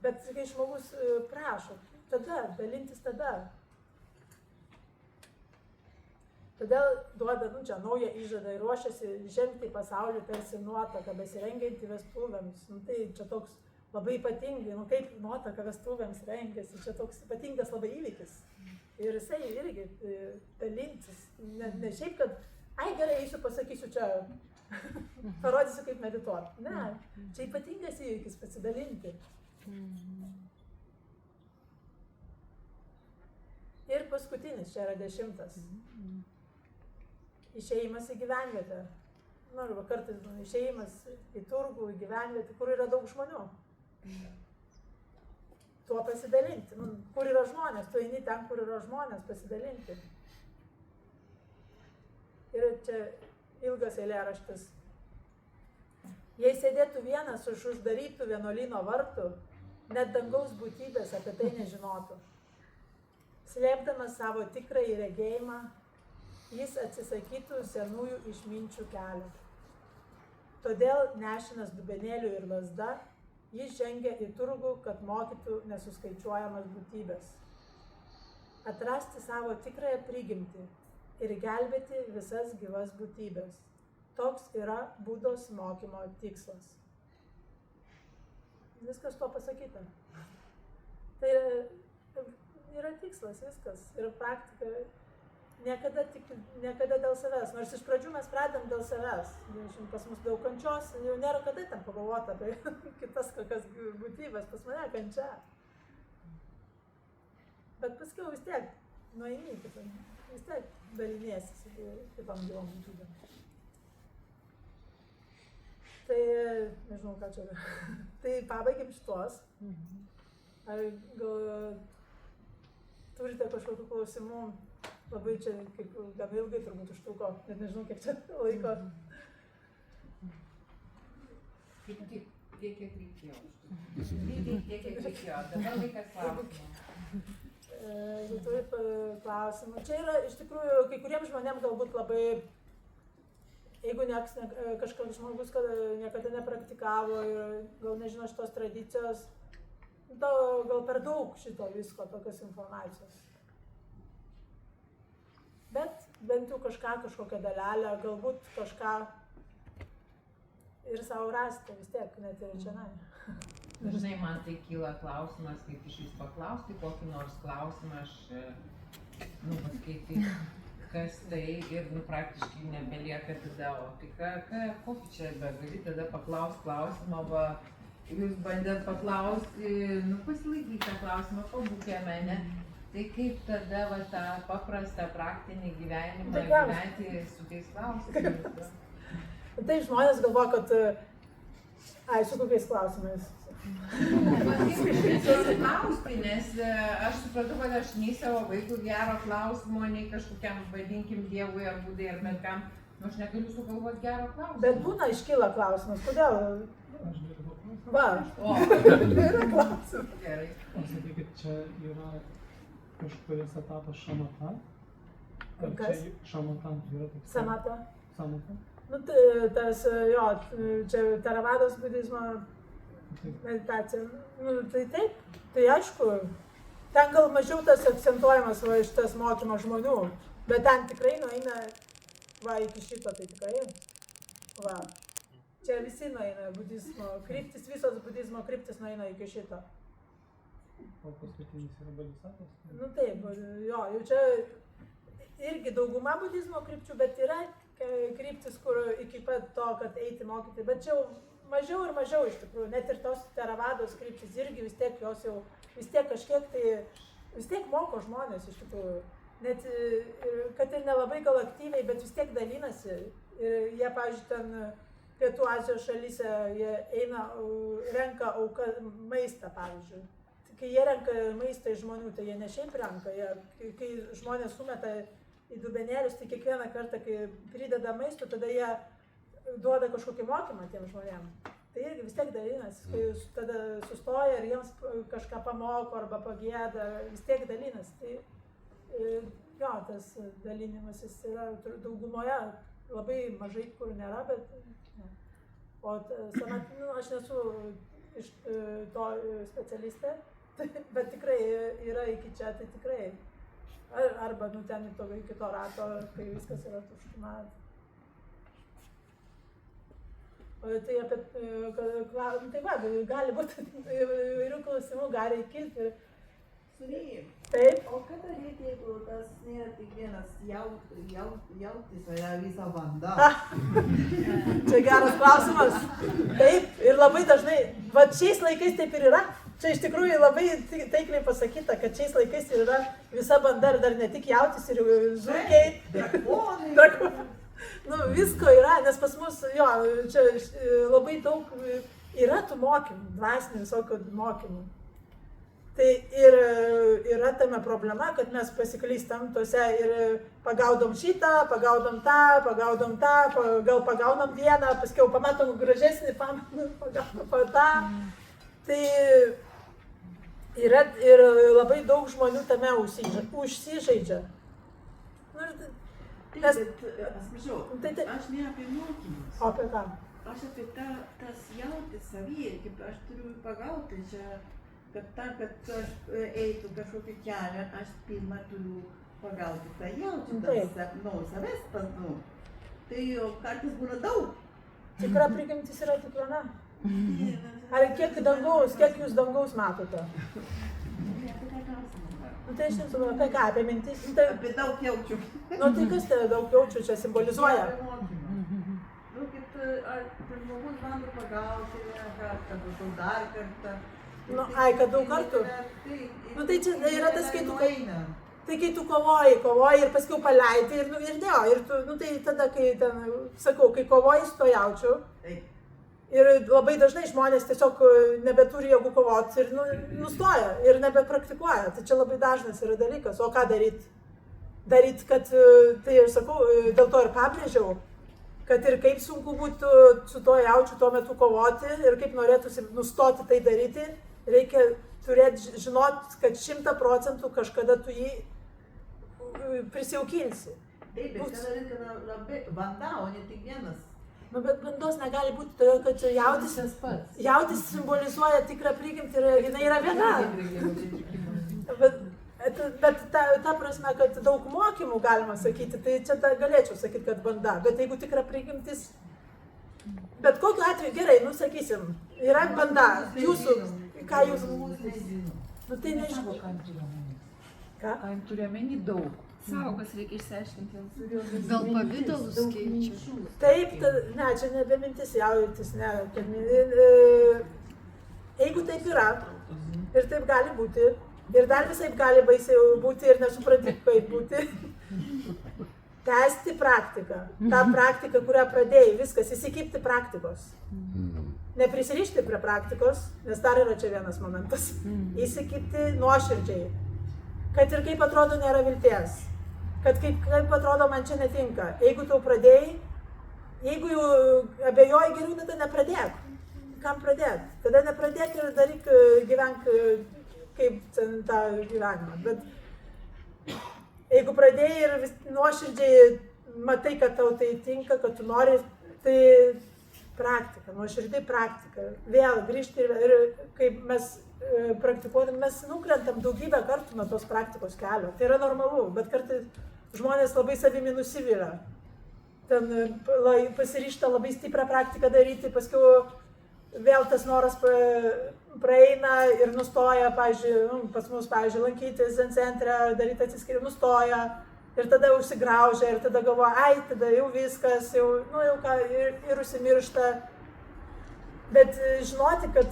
kai žmogus prašo, tada, dalintis tada. Todėl duoda, čia naują įžadą ir ruošiasi žengti į pasaulį tarsi nuotaka, besirengianti vestuvėms. Tai čia toks labai ypatingai, kaip nuotaka vestuvėms rengiasi, čia toks ypatingas labai įvykis. Ir jisai irgi dalintis, ne šiaip, kad, gerai, eisiu, pasakysiu čia, parodysiu, kaip medituoti. Ne, čia ypatingas įvykis pasidalinti. Ir paskutinis, čia yra 10. Išėjimas į gyvenvietę. Arba kartais išėjimas į turgų, į gyvenvietę, kur yra daug žmonių. Tuo pasidalinti. Kur yra žmonės, tu eini ten, kur yra žmonės, pasidalinti. Ir čia ilgas eilėraštis. Jei sėdėtų vienas už uždarytų vienuolyno vartų, net dangaus būtybės apie tai nežinotų. Slėpdamas savo tikrąjį regėjimą, jis atsisakytų senųjų išminčių kelių. Todėl nešinas dubenėlių ir lazda, jis žengia į turgų, kad mokytų nesuskaičiuojamas būtybės. atrasti savo tikrąją prigimtį ir gelbėti visas gyvas būtybės. Toks yra Budos mokymo tikslas. Viskas to pasakyta. Tai yra tikslas, viskas. Yra praktika. Niekada dėl savęs. Nors iš pradžių mes pradėm dėl savęs. Pas mus daug kančios, jau nėra kada ten pagalvoti apie kitas kokias būtybės. Pas mane kančia. Bet paskiau vis tiek nueini, vis tiek daliniesi su kitom gyvom būtybėm. Tai, nežinau, ką čia. Tai pabaigim šitos. Ar gal turite kažkokių klausimų? Labai čia kaip gana ilgai turbūt užtruko, net nežinau, kiek čia laiko. Kaip tik tiek, kiek reikėjo. Lygiai tiek, kiek reikėjo. Dabar laikas klausimų. Jeigu turit klausimų. Čia yra iš tikrųjų kai kuriems žmonėms galbūt labai, jeigu kažkoks žmogus niekada nepraktikavo ir gal nežino šitos tradicijos, gal per daug šito visko, tokios informacijos. Bet bent jau kažkokią dalelę, galbūt kažką ir savo rasti vis tiek, net ir čia. Dažnai man tai kyla klausimas, kaip iš vis paklausti kokį nors klausimą, aš paskaityti, kas tai ir praktiškai nebelieka tada, o tai kokį čia begali tada paklausti klausimą, va, jūs bandėt paklausti, pasilaikyti tą klausimą, pabūkėme, ne? Tai kaip tada va, tą paprastą praktinį gyvenimą gyventi su tais klausimais? Tai žmonės galvoja, kad su kokiais klausimais? Klausti, nes aš supratau, kad aš nei savo vaikų gero klausimo, nei kažkokiam, vadinkim, Dievui ar Budai ar bet kam, aš negaliu sugalvoti gero klausimo. Bet būna iškyla klausimas, kodėl? Aš galiu paklausti. Va, yra klausimas. Gerai. Pasakykit, čia yra kažkuris etapas šamata. Kas? Šamata yra toks. Samata. Samata. Tas, jo, čia teravados budizmo meditacija. Tai taip, tai aišku, ten gal mažiau tas akcentuojamas va šitas mokymas žmonių, bet ten tikrai nueina, va, iki šito, tai tikrai, va, čia visi nueina budizmo kryptis, visos budizmo kryptis nueina iki šito. O paskutinis yra bodhisattvas? Taip, jo, jau čia irgi dauguma budizmo krypčių, bet yra kryptis, kur iki pat to, kad eiti mokyti, bet čia jau mažiau ir mažiau iš tikrųjų, net ir tos teravados kryptis irgi vis tiek jos jau, vis tiek kažkiek tai, vis tiek moko žmonės iš tikrųjų, net kad ir nelabai gal aktyviai, bet vis tiek dalinasi ir jie, pavyzdžiui, ten Pietų Azijos šalyse, jie eina, renka maistą, pavyzdžiui. Kai jie renka maistą iš žmonių, tai jie ne šiaip renka, kai žmonės sumeta į dubenėlius, tai kiekvieną kartą, kai prideda maisto, tada jie duoda kažkokį mokymą tiem žmonėm. Tai irgi vis tiek dalinasi, kai tada sustoja ir jiems kažką pamoko arba pagėda, vis tiek dalinasi. Tai jo, tas dalinimasis yra daugumoje, labai mažai kur nėra, bet o aš nesu iš to specialistė, bet tikrai yra iki čia, tai tikrai. Arba ten iki to rato, kai viskas yra tuštuma. Tai apie, tai va, gali būti įvairių klausimų, gali kilti. Taip. O ką daryti, jeigu tas nėra tik vienas jautis, o yra visa banda? Čia geras klausimas. Taip, ir labai dažnai, va šiais laikais taip ir yra. Čia iš tikrųjų labai taikliai pasakyta, kad šiais laikais yra visa banda ir dar ne tik jautis ir zuikiai. Drakonai. Visko yra, nes pas mus, jo, čia labai daug yra tų mokymų, dvasinių visokių mokymų. Tai ir yra tame problema, kad mes pasiklystam tose ir pagaudom šitą, pagaudom tą, gal pagaunam vieną, paskiau pamatom gražesnį, pagaudom tą. Tai yra ir labai daug žmonių tame užsižaidžia. Atsiprašau, aš ne apie mokymus. O apie ką? Aš apie tas jautis savyje, kaip aš turiu pagauti čia kad aš eitų kažkokį kelią, aš pirmą turiu pagauti tą jaučiu, savęs nu. Tai kartais būna daug. Tikra prigimtis yra tik viena. Ar kiek jūs dangaus matote? Nu tai aš nesuprantu, apie ką, apie mintis? Apie daug jaučiu. Nu tai kas tave daug jaučiu čia simbolizuoja? Nu, kaip žmogus bando pagauti vieną kartą, po dar kartą. Nu, kad daug kartų? Nu tai čia yra tas, kai tu... Tai kai tu kovoji ir paskui paleidai ir dėjo. Ir tu, nu tai tada, kai ten, sakau, kai kovoji su to jaučiu. Ir labai dažnai žmonės tiesiog nebeturi jėgų kovoti ir nustoja ir nebepraktikuoja. Tai čia labai dažnas yra dalykas. O ką daryti? Daryti, kad, tai ir sakau, dėl to ir pabrėžiau, kad ir kaip sunku būtų su to jaučiu tuo metu kovoti ir kaip norėtųsi nustoti tai daryti, reikia turėti žinoti, kad 100% kažkada tu jį prisijaukinsi. Taip, bet tada reikia labai banda, o ne tik vienas. Nu, bet bandos negali būti, todėl kad jautis simbolizuoja tikrą prigimtį ir jinai yra viena. Bet ta prasme, kad daug mokymų galima sakyti, tai čia galėčiau sakyti, kad banda. Bet jeigu tikra prigimtis, bet kokiu atveju gerai, nu sakysim, yra banda, jūsų, ką jūs... Nu tai nežinau. Ką? Ką turiu omeny daug. Sąvokas reikia išsiaiškinti. Gal pavydalus keičia? Taip, ne, čia nebe mintis jautis, ne. Jeigu taip yra, ir taip gali būti, ir dar visaip gali baisiai būti ir nesupranti, kaip būti, tęsti praktiką. Ta praktika, kurią pradėjai, viskas, įsikibti praktikos. Neprisirišti prie praktikos, nes dar yra čia vienas momentas. Įsikibti nuoširdžiai. Kad ir kaip atrodo nėra vilties. Kad kaip atrodo man čia netinka. Jeigu tu pradėjai, jeigu jau abejoji geriau, tada nepradėk. Kam pradėt? Tada nepradėk ir daryk, gyvenk kaip tą gyvenimą. Bet jeigu pradėjai ir nuoširdžiai matai, kad tau tai tinka, kad tu nori, tai praktika, nuoširdžiai praktika. Vėl grįžti ir kaip mes praktikuodami, mes nukrentam daugybę kartų nuo tos praktikos kelio. Tai yra normalu, bet kartais žmonės labai savimi nusivylia. Ten pasiryžta labai stiprią praktiką daryti, paskui vėl tas noras praeina ir nustoja, pavyzdžiui, pas mus, pavyzdžiui, lankytis zen centre, daryti atsiskirimą, nustoja ir tada užsigraužia ir tada galvoja, ai, tada jau viskas, jau ką, ir užsimiršta. Bet žinoti, kad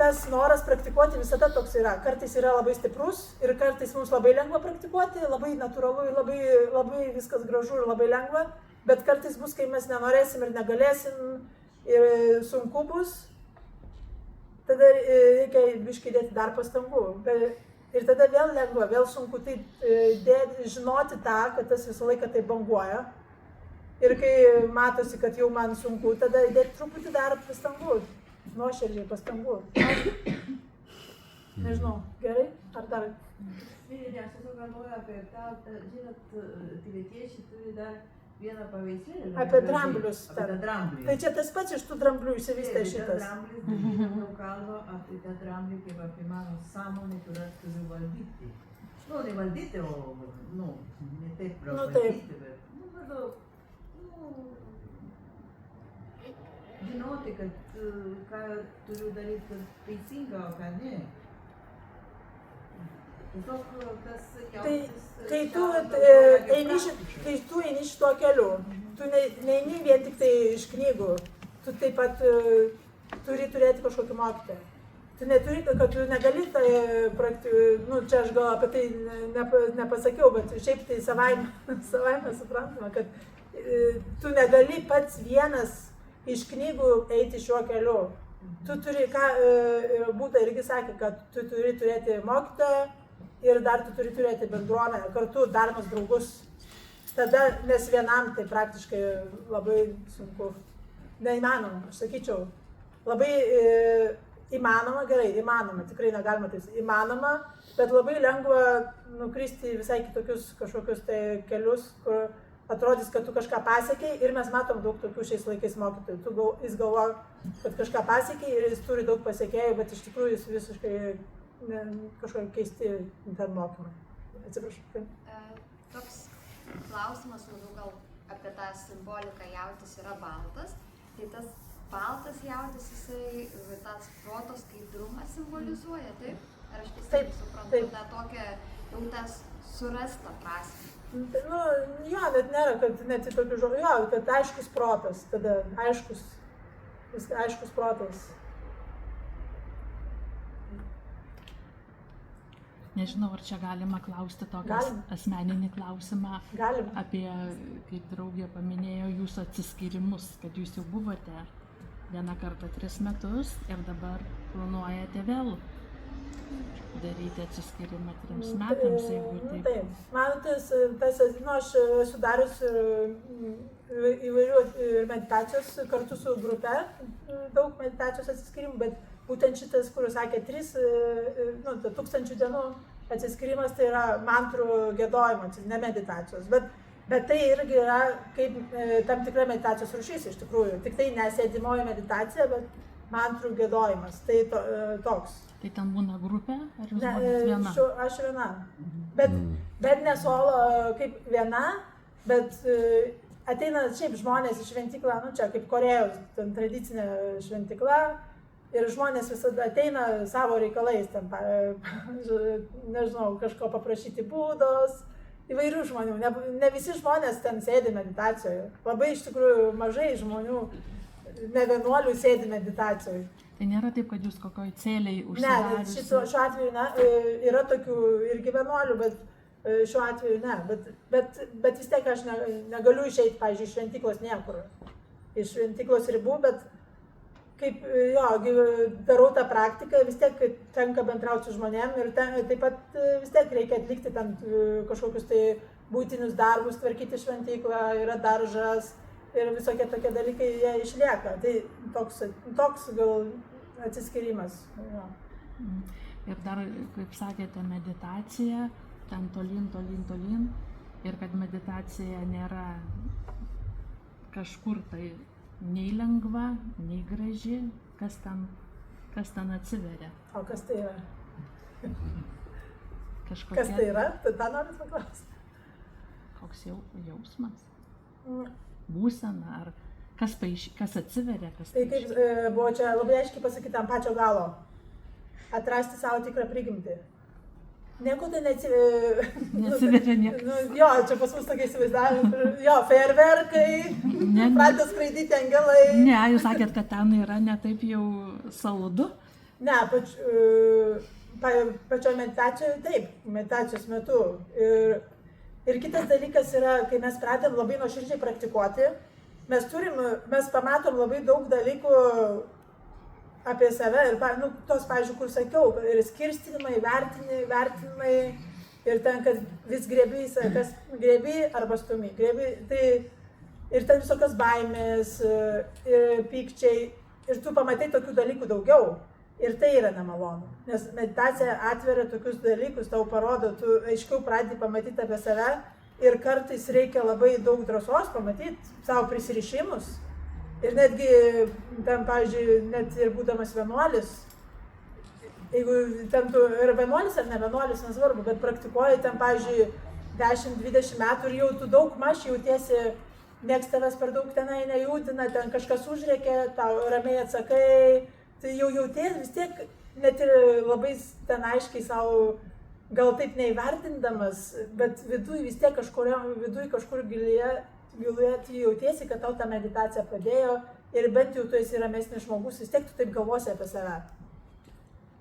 tas noras praktikuoti visada toks yra. Kartais yra labai stiprus ir kartais mums labai lengva praktikuoti, labai natūralu, labai viskas gražu ir labai lengva, bet kartais bus, kai mes nenorėsim ir negalėsim ir sunku bus, tada reikia biškį dėti dar pastangų. Ir tada vėl lengva, vėl sunku tai žinoti tą, kad tas visą laiką tai banguoja. Ir kai matosi, kad jau man sunku, tada dėti truputį dar pastangų. Nuoširdžiai pastangų. Nežinau, gerai? Ar dar? Aš tiesiog galvoju apie tą, žinot, tibetiečiai turi dar vieną paveikslėlį. Apie dramblius. Apie tą dramblį. Tai čia tas pats iš tų dramblių išsivystė šitas. Tas dramblis, daug kalba apie tą dramblį, kaip apie mano sąmonę, kurią turiu valdyti. Nu, ne valdyti, o, ne taip valdyti, bet, maždaug, žinoti, kad ką turiu daryti teisinga, o ką ne. Tiesiog tas jautis... Kai tu eini šituo keliu, tu neini vien tik tai iš knygų, tu taip pat turi turėti kažkokį mokytoją. Tu neturi, kad tu negali tai čia aš gal apie tai nepasakiau, bet šiaip tai savaime suprantama, kad tu negali pats vienas iš knygų eiti šiuo keliu. Tu turi, Būta irgi sakė, kad tu turi turėti mokytoją ir dar tu turi turėti bendruomenę, kartu darmas draugus. Tada, nes vienam tai praktiškai labai sunku. Neįmanoma, aš sakyčiau. Labai įmanoma, gerai, įmanoma, tikrai negalima taip, įmanoma, bet labai lengva nukristi visai kitokius kažkokius tai kelius, kur atrodys, kad tu kažką pasiekiai ir mes matom daug tokių šiais laikais mokytojų. Jis galvoja, kad kažką pasiekiai ir jis turi daug pasiekėjų, bet iš tikrųjų jis visiškai kažkokie keisti ten mokymai. Atsiprašau. Toks klausimas labiau gal apie tą simboliką, jautis yra baltas, tai tas baltas jautis, jisai tas proto skaidrumą simbolizuoja, taip? Ar aš teisingai suprantu, tą tokią jau tas surastą prasmę? Nu, jo, net nėra, kad net į tokių žodžių, jo, kad aiškus protas, tada aiškus protas. Nežinau, ar čia galima klausti tokį asmeninį klausimą apie, kaip draugė paminėjo, jūsų atsiskyrimus, kad jūs jau buvote vieną kartą 3 metus ir dabar planuojate vėl daryti atsiskyrimą 3 metams, jeigu taip. Taip, man aš esu darius įvairių meditacijos kartu su grupe, daug meditacijos atsiskyrimų, bet būtent šitas, kur sakė 1000 dienų atsiskyrimas, tai yra mantrų giedojimas, ne meditacijos. Bet tai irgi yra kaip tam tikra meditacijos rūšis iš tikrųjų. Tik tai nesėdimoji meditacija, bet mantrų giedojimas. Tai toks. Tai ten būna grupė, ar jūs būnat viena? Aš viena. Bet ne solo kaip viena, bet ateina šiaip žmonės į šventyklą, nu čia kaip Korėjos tradicinė šventykla. Ir žmonės visada ateina savo reikalais, ten, nežinau, kažko paprašyti būdos, įvairių žmonių. Ne visi žmonės ten sėdi meditacijoje. Labai iš tikrųjų mažai žmonių, ne vienuolių sėdi meditacijoje. Tai nėra taip, kad jūs kokioj cėliai užsidariusi? Ne, šiuo atveju ne. Yra tokių irgi vienuolių, bet šiuo atveju ne. Bet vis tiek aš negaliu išeiti, pavyzdžiui, iš šventyklos niekur. Iš šventyklos ribų, bet kaip, darau tą praktiką, vis tiek tenka bendrauti su žmonėm ir taip pat vis tiek reikia atlikti ten kažkokius tai būtinius darbus, tvarkyti šventyklą, yra daržas ir visokie tokie dalykai, jie išlieka. Tai toks gal atsiskyrimas. Ja. Ir dar, kaip sakėte, meditacija, ten tolyn ir kad meditacija nėra kažkur tai nei lengva, nei graži, kas ten atsiveria. O kas tai yra? Kažkokia... Kas tai yra? Tai tą norit paklausti. Koks jausmas? Būsena, ar kas atsiveria? Tai kaip buvo čia labai aiškiai pasakyti ant pačio galo. Atrasti savo tikrą prigimtį. Nieko tai neatsiveria nieko. Jo, čia pas mus tokia įsivaizdavimai. Jo, fejerverkai, pradeda skraidyti angelai. Ne, jūs sakėt, kad ten yra ne taip jau saldu? Ne, pačioje meditacijoje taip, meditacijos metu. Ir kitas dalykas yra, kai mes pradedam labai nuoširdžiai praktikuoti, mes pamatom labai daug dalykų apie save ir, tos, pavyzdžiui, kur sakiau, ir skirstinimai, vertinimai, ir ten, kad vis griebi arba stumi. Tai ir ten visokios baimės, ir pykčiai, ir tu pamatai tokių dalykų daugiau. Ir tai yra nemalonu, nes meditacija atveria tokius dalykus, tau parodo, tu aiškiau pradedi pamatyti apie save ir kartais reikia labai daug drąsos pamatyti savo prisirišimus. Ir netgi, ten, pavyzdžiui, net ir būdamas vienuolis, jeigu ten tu ir vienuolis ar ne vienuolis, nesvarbu, bet praktikuoji ten, pavyzdžiui, 10-20 metų ir jau tu daug maž jautiesi, nieks tavęs per daug tenai nejūtina, ten kažkas užrėkia, tau ramiai atsakai, tai jau jauties vis tiek, net ir labai ten aiškiai savo, gal taip neįvertindamas, bet viduj vis tiek kažkur gilyje tu jautiesi, kad tau ta meditacija padėjo ir bent jau tu esi ramesnis žmogus, vis tiek tu taip galvosi apie save.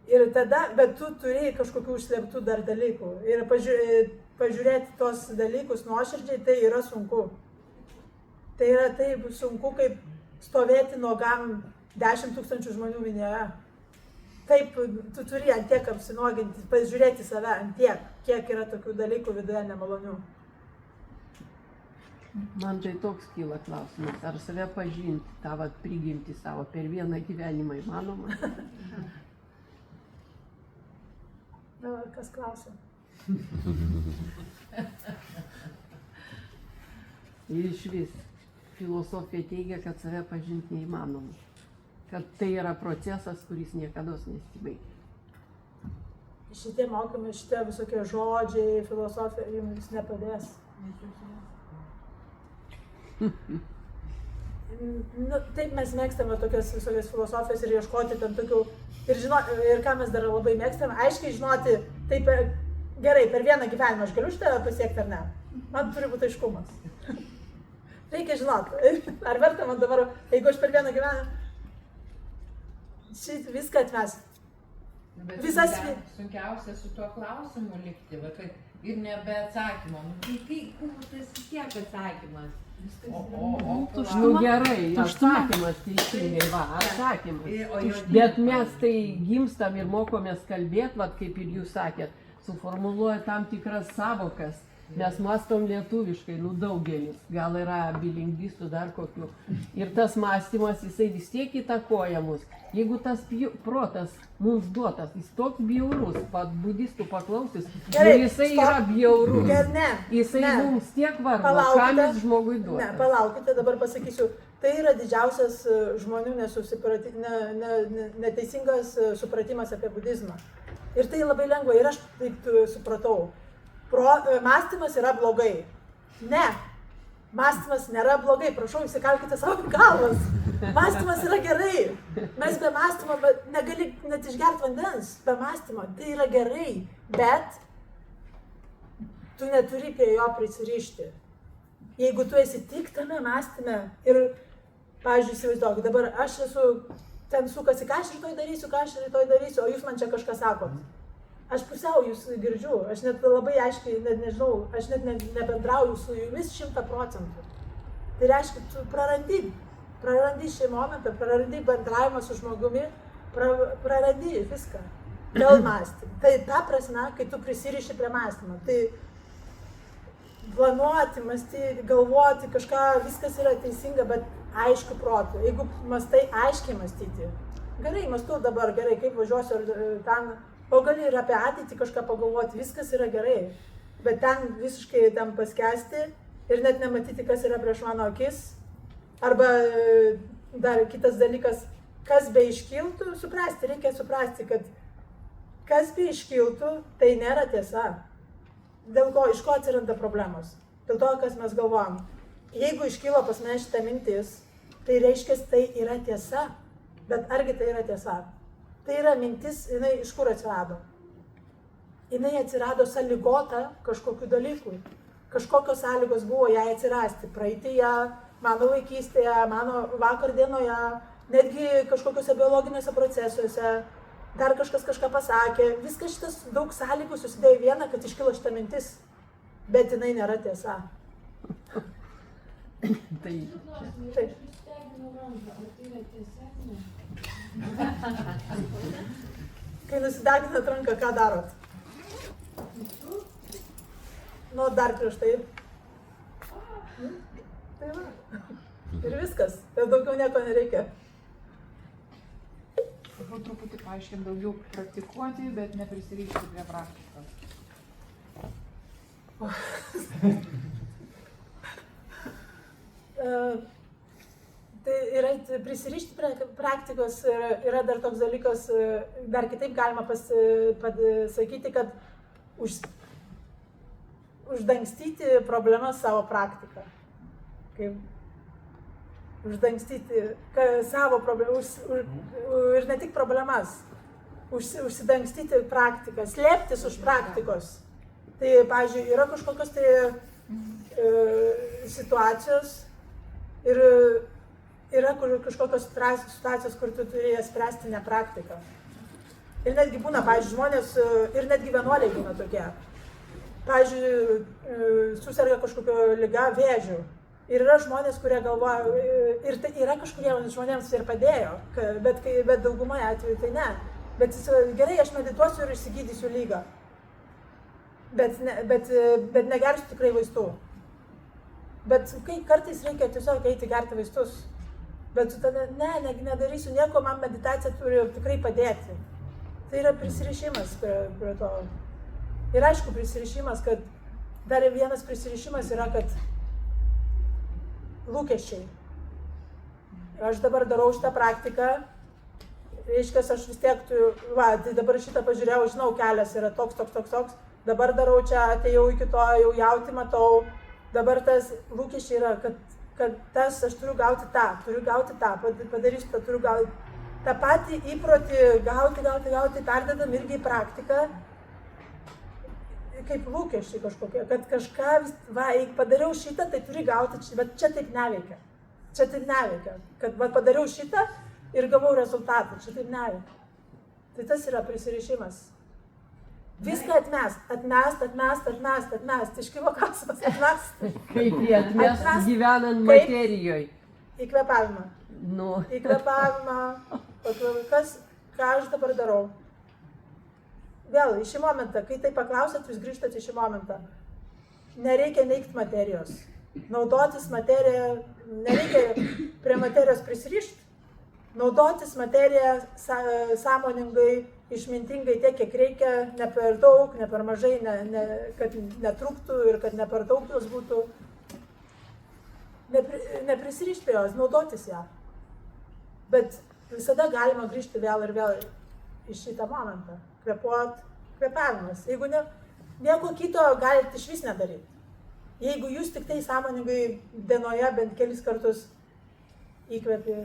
Ir tada, bet tu turi kažkokių užslėptų dar dalykų ir pažiūrėti tos dalykus nuoširdžiai, tai yra sunku. Tai yra taip sunku, kaip stovėti nuogam 10 000 žmonių minėje. Taip, tu turi ant tiek apsinuoginti, pažiūrėti save ant tiek, kiek yra tokių dalykų viduje nemalonių. Man tai toks kyla klausimas, ar save pažinti, tą prigimti savo per vieną gyvenimą įmanoma? Kas klausia? Iš vis filosofija teigia, kad save pažinti neįmanoma. Kad tai yra procesas, kuris niekada nesibaigia. Šitie mokymai, šitie visokie žodžiai, filosofija jums nepadės. Nu, taip mes mėgstame tokias visokias filosofijas ir ieškoti ten tokių, ir ką mes dar labai mėgstame, aiškiai žinoti, taip gerai, per vieną gyvenimą aš galiu šitą pasiekti ar ne. Man turi būti aiškumas. Reikia žinoti, ar verta man dabar, jeigu aš per vieną gyvenimą viską atmesiu. Bet Visas... sunkiausia su tuo klausimu likti, va, kad ir nebe atsakymo. Nu, tai kur tas vis tiek atsakymas? Nu gerai, atsakymas teisingai, va, atsakymas. Bet mes tai gimstam ir mokomės kalbėti, va, kaip ir jūs sakėt, suformuluoja tam tikras savokas. Mes mąstom lietuviškai, nu daugelis, gal yra bilingvistų dar kokių. Ir tas mąstymas, jisai vis tiek įtakoja mus. Jeigu tas protas mums duotas, jis toks bjaurus, pat budistų paklausis, ir jisai yra bjaurus. Jisai mums tiek vardo, ką mes žmogui duotas. Ne, palaukite, dabar pasakysiu. Tai yra didžiausias žmonių neteisingas supratimas apie budizmą. Ir tai labai lengva, ir aš taip supratau. Mąstymas yra blogai. Ne, mąstymas nėra blogai, prašau, įsikalkite savo galvas. Mąstymas yra gerai. Mes be mąstymo negali net išgerti vandens, be mąstymo. Tai yra gerai, bet tu neturi prie jo prisirišti. Jeigu tu esi tik tame mąstyme ir, pavyzdžiui, įsivaizduok, dabar aš esu ten sukasi, ką aš rytoj darysiu, o jūs man čia kažką sakot. Aš pusiau jūs girdžiu, aš net labai aiškiai, net nežinau, aš net nebendrauju su jumis 100%. Tai reiškia, tu prarandi šį momentą, prarandi bendravimą su žmogumi, prarandi viską dėl mąstymą. Tai ta prasme, kai tu prisiriši prie mąstymą, tai planuoti, mąstyti, galvoti kažką, viskas yra teisinga, bet aišku protu. Jeigu mąstai aiškiai mąstyti, gerai, mąstu dabar, gerai, kaip važiuosiu ten, o gali ir apie ateitį kažką pagalvoti, viskas yra gerai, bet ten visiškai ten paskesti ir net nematyti, kas yra prieš mano akis. Arba dar kitas dalykas, kas be iškiltų, reikia suprasti, kad kas be iškiltų, tai nėra tiesa. Dėl ko, iš ko atsiranda problemos? Dėl to, kas mes galvojam. Jeigu iškilo pas mane šitą mintis, tai reiškia, tai yra tiesa. Bet argi tai yra tiesa? Tai yra mintis, jinai iš kur atsirado? Jinai atsirado sąlygota kažkokiu dalykui. Kažkokios sąlygos buvo jai atsirasti praeitėje, mano vaikystėje, mano vakar dienoje, netgi kažkokiuose biologiniuose procesuose, dar kažkas kažką pasakė. Viskas šitas daug sąlygų susidėjo vieną, kad iškilo šita mintis. Bet jinai nėra tiesa. Taip. Kai nusideginat ranką, ką darot? Nu, dar prieš tai. Tai va. Ir viskas. Tai daugiau nieko nereikia. Sakau, truputį paaiškint, daugiau praktikuoti, bet neprisirišti prie praktikos. Tai yra prisirišti prie praktikos, yra dar toks dalykas, dar kitaip galima pasakyti, kad uždangstyti problemas savo praktiką. Kaip uždangstyti savo problemas, ir ne tik problemas, užsidangstyti praktiką, slėptis už praktikos. Tai, pavyzdžiui, yra kažkokios tai situacijos ir yra kažkokios situacijos, kur tu turi jas spręsti ne praktiką. Ir netgi būna, pavyzdžiui, žmonės, ir netgi vienuoliai būna tokie. Pavyzdžiui, susirga kažkokio liga vėžių. Ir yra žmonės, kurie galvoja, ir tai yra kažkuriems žmonėms ir padėjo, bet daugumoje atveju tai ne. Bet gerai, aš medituosiu ir išsigydysiu lygą. Bet negersiu tikrai vaistų. Bet kai kartais reikia tiesiog eiti gerti vaistus. Bet tu tada, nedarysiu nieko, man meditacija turi tikrai padėti. Tai yra prisirišimas prie to. Ir aišku, prisirišimas, kad dar vienas prisirišimas yra, kad lūkesčiai. Aš dabar darau šitą praktiką, reiškia, aš vis tiek turiu, tai dabar šitą pažiūrėjau, žinau, kelias yra toks, dabar darau čia, atėjau iki to, jau jauti matau, dabar tas lūkesčiai yra, kad tas, aš turiu gauti tą, padarysiu tą, turiu gauti tą patį įprotį, gauti, perdedam irgi į praktiką, kaip lūkesčiai kažkokie, kad kažką, padariau šitą, tai turi gauti, bet čia taip neveikia, kad padariau šitą ir gavau rezultatą, čia taip neveikia. Tai tas yra prisirišimas. Viską atmest, iškilo klausimas, atmest. Kaip jie atmest gyvenant materijoje? Įkvėpavimą. Nu. Įkvėpavimą, ką aš dabar darau. Vėl, į šį momentą, kai tai paklausėt, jūs grįžtate į šį momentą. Nereikia neigti materijos. Naudotis materiją, nereikia prie materijos prisirišti. Naudotis materiją sąmoningai, išmintingai tiek, kiek reikia, ne per daug, ne per mažai, kad netrūktų ir kad ne per daug jos būtų. Neprisirišti prie jos, naudotis ją. Bet visada galima grįžti vėl ir vėl į šitą momentą. Kvėpavimas. Jeigu nieko kito galite iš vis nedaryti. Jeigu jūs tik tai sąmoningai dienoje bent kelis kartus įkvėpi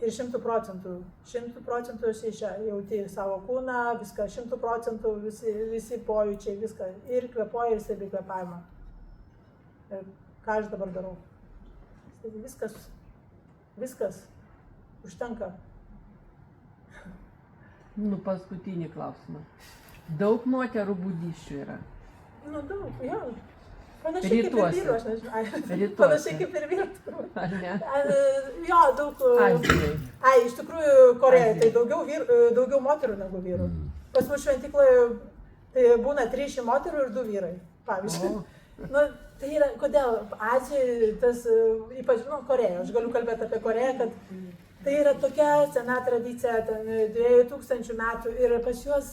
ir 100% jauti savo kūną, viską 100%, visi pojūčiai, viską ir kvėpuoja ir stebi kvėpavimą. Ir ką aš dabar darau? Viskas užtenka. Nu, paskutinį klausimą. Daug moterų budisčių yra? Nu, daug, jo. Panašiai kaip ir vyrų, aš nežinau. Panašiai kaip ir vyrų. Ar ne? Jo, daug. Azijai. Iš tikrųjų, Korejoje tai daugiau moterų negu vyrų. Pas mus šventykloje tai būna 3 moterų ir 2 vyrai, pavyzdžiui. Nu, tai yra, kodėl Azijoje, tas, ypač, Koreja, aš galiu kalbėti apie Koreją, kad tai yra tokia sena tradicija, 2000 metų ir pas juos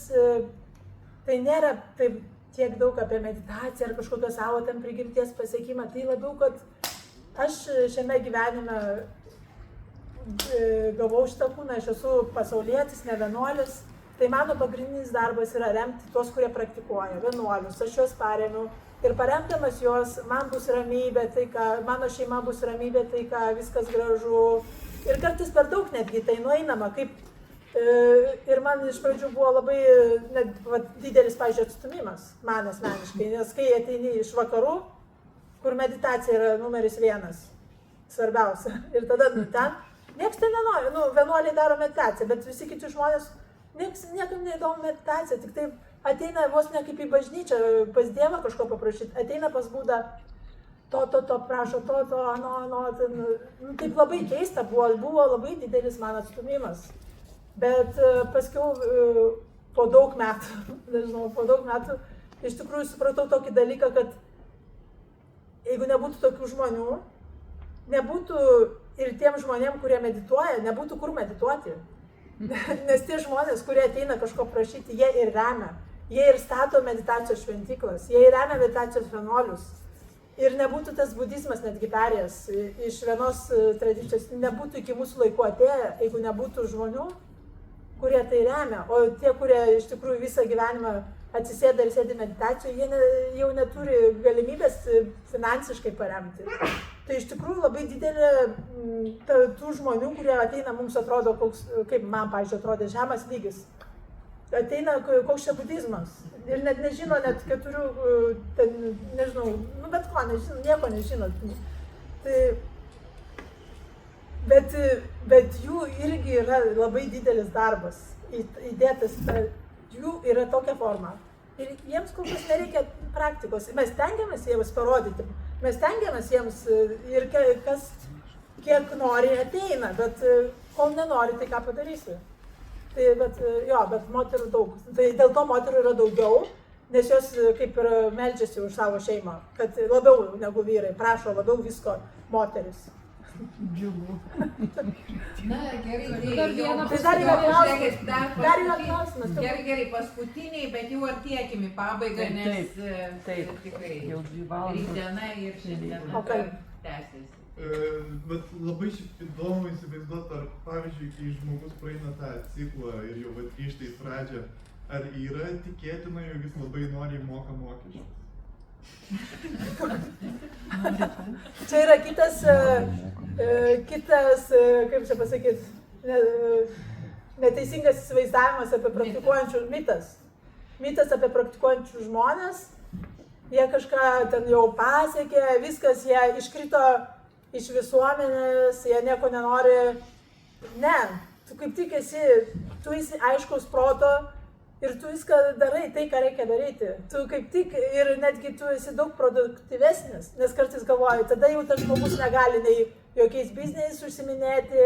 tai nėra taip tiek daug apie meditaciją ar kažkokio savo ten prigimties pasiekimą, tai labiau, kad aš šiame gyvenime gavau šitą kūną, aš esu pasaulietis, ne vienuolis, tai mano pagrindinis darbas yra remti tuos, kurie praktikuoja, vienuolius, aš juos paremiu ir paremdamas juos, man bus ramybė, taika, mano šeima bus ramybė, taika, viskas gražu. Ir kartais per daug netgi tai nueinama, ir man iš pradžių buvo labai didelis, pavyzdžiui, atstumimas, man asmeniškai, nes kai ateini iš vakarų, kur meditacija yra numeris 1, svarbiausia, ir tada ten, nieks ten nenori, vienuoliai daro meditaciją, bet visi kiti žmonės, niekam neįdomu meditacija, tik tai ateina vos ne kaip į bažnyčią, pas Dievą kažko paprašyti, ateina pas Budą, to prašo, taip labai keista buvo labai didelis man atstumimas. Bet paskiau po daug metų, iš tikrųjų supratau tokį dalyką, kad jeigu nebūtų tokių žmonių, nebūtų ir tiem žmonėm, kurie medituoja, nebūtų kur medituoti. Nes tie žmonės, kurie ateina kažko prašyti, jie ir remia, jie ir stato meditacijos šventyklas, jie ir remia meditacijos vienuolius. Ir nebūtų tas budizmas netgi perėjęs iš vienos tradicijos, nebūtų iki mūsų laikų atėję, jeigu nebūtų žmonių, kurie tai remia. O tie, kurie iš tikrųjų visą gyvenimą atsisėda ir sėdi meditacijoje, jie jau neturi galimybės finansiškai paremti. Tai iš tikrųjų labai didelė tų žmonių, kurie ateina, mums atrodo, kaip man, pavyzdžiui, atrodė žemas lygis. Ateina, koks čia budizmas. Ir net nežino, net 4, nežinau, bet ko, nieko nežino. Tai, bet jų irgi yra labai didelis darbas įdėtas, jų yra tokia forma. Ir jiems kol kas nereikia praktikos. Mes stengiamės jiems parodyti, mes stengiamės jiems ir kas kiek nori ateina, bet kol nenori, tai ką padarysi. Tai, bet moterų daug. Tai dėl to moterų yra daugiau, nes jos kaip ir meldžiasi už savo šeimą, kad labiau negu vyrai, prašo labiau visko moteris. Džiugu. Na, gerai, dar yra klausimas. Gerai, paskutiniai, bet jau artėkim į pabaigą, nes taip, tikrai jau 2 valandos. rytdiena ir šiandiena. Okay. tęsiasi. Bet labai šiaip įdomu įsivaizduoti, ar pavyzdžiui, kai žmogus praeina tą ciklą ir jau grįžta į pradžią, ar yra tikėtina, jog jis labai noriai moka mokesčius? Čia yra kitas, kaip čia pasakyti, neteisingas įsivaizdavimas apie praktikuojančių mitas. Mitas apie praktikuojančių žmonės, jie kažką ten jau pasiekė, viskas, jie iškrito iš visuomenės, jie nieko nenori. Ne, tu kaip tik tu esi aiškus proto ir tu viską darai tai, ką reikia daryti. Tu kaip tik ir netgi tu esi daug produktyvesnis, nes kartais galvoji, tada jau tas žmogus negali nei jokiais bizniais užsiminėti,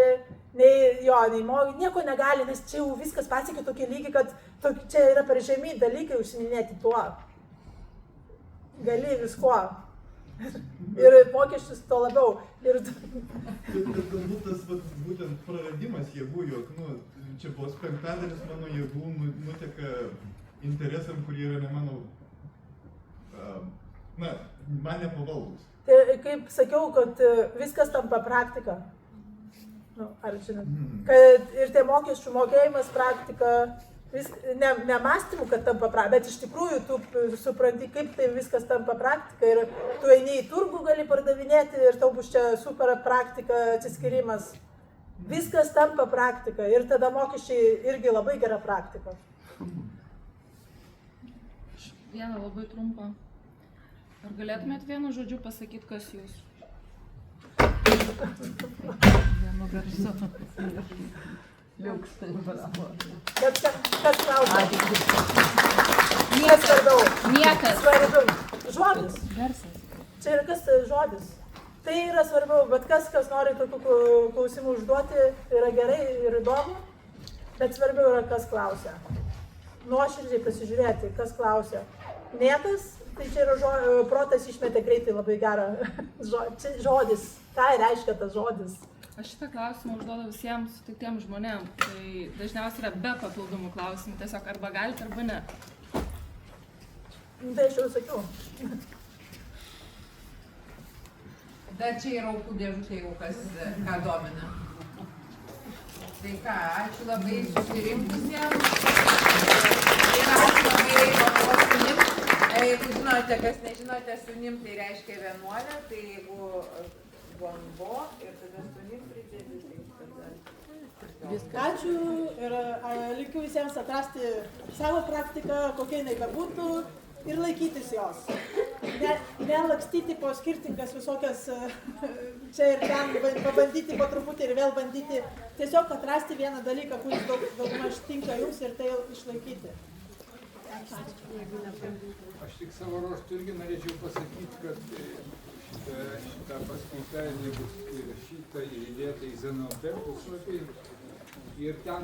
nei nieko negali, nes čia jau viskas pasiekė tokį lygį, kad čia yra per žemi dalykai užsiminėti tuo. Gali viskuo. Ir mokesčius to labiau. Ir... Galbūt tas būtent praradimas jėgų, jog, čia vos penktadalis mano jėgų nuteka interesam, kurie yra ne mano, man nepavaldus. Tai kaip sakiau, kad viskas tampa praktika. Ar žinot? Kad ir tie mokesčių mokėjimas praktika, ne mąstymų, kad tampa praktika, bet iš tikrųjų tu supranti, kaip tai viskas tampa praktika ir tu eini į turgų, gali pardavinėti ir tau bus čia super praktika, atsiskyrimas. Viskas tampa praktika ir tada mokesčiai irgi labai gera praktika. Vieną labai trumpą. Ar galėtumėt vienu žodžiu pasakyti, kas jūs? Vienu garsu. Liuks, tai bravo. Bet kas klausia? Niekas. Svarbiau. Niekas. Svarbiau. Žodis. Garsas. Čia yra kas žodis. Tai yra svarbiau, bet kas nori tokių klausimų užduoti, yra gerai ir įdomu, bet svarbiau yra kas klausia. Nuoširdžiai pasižiūrėti, kas klausia. Niekas, tai čia yra protas išmetė greitai labai gerą žodis. Ką reiškia tas žodis? Aš šitą klausimą užduodu visiems sutiktiems žmonėms. Tai dažniausiai yra be papildomų klausimų. Tiesiog arba galite, arba ne. Tai aš jau sakiau. Dar čia yra aukų dėžutė, jeigu kas ką domina. Tai ką, ačiū labai susirinkusiems. Ir ačiū labai sunim. Jeigu žinote, kas nežinote, sunim tai reiškia vienuolė, tai jeigu vanbo ir tada sunim pridėti, tai tada... Ačiū ir linkiu visiems atrasti savo praktiką, kokia jinai bebūtų ir laikytis jos. Nelakstyti po skirtingas visokias čia ir ten, pabandyti po truputį ir vėl bandyti. Tiesiog atrasti vieną dalyką, kuris daugmaž tinka jums ir tai išlaikyti. Aš tik savo ruožtu irgi norėčiau pasakyti, kad šitą paskaitą bus įrašyta ir įdėta į ZNOT puslapį ir ten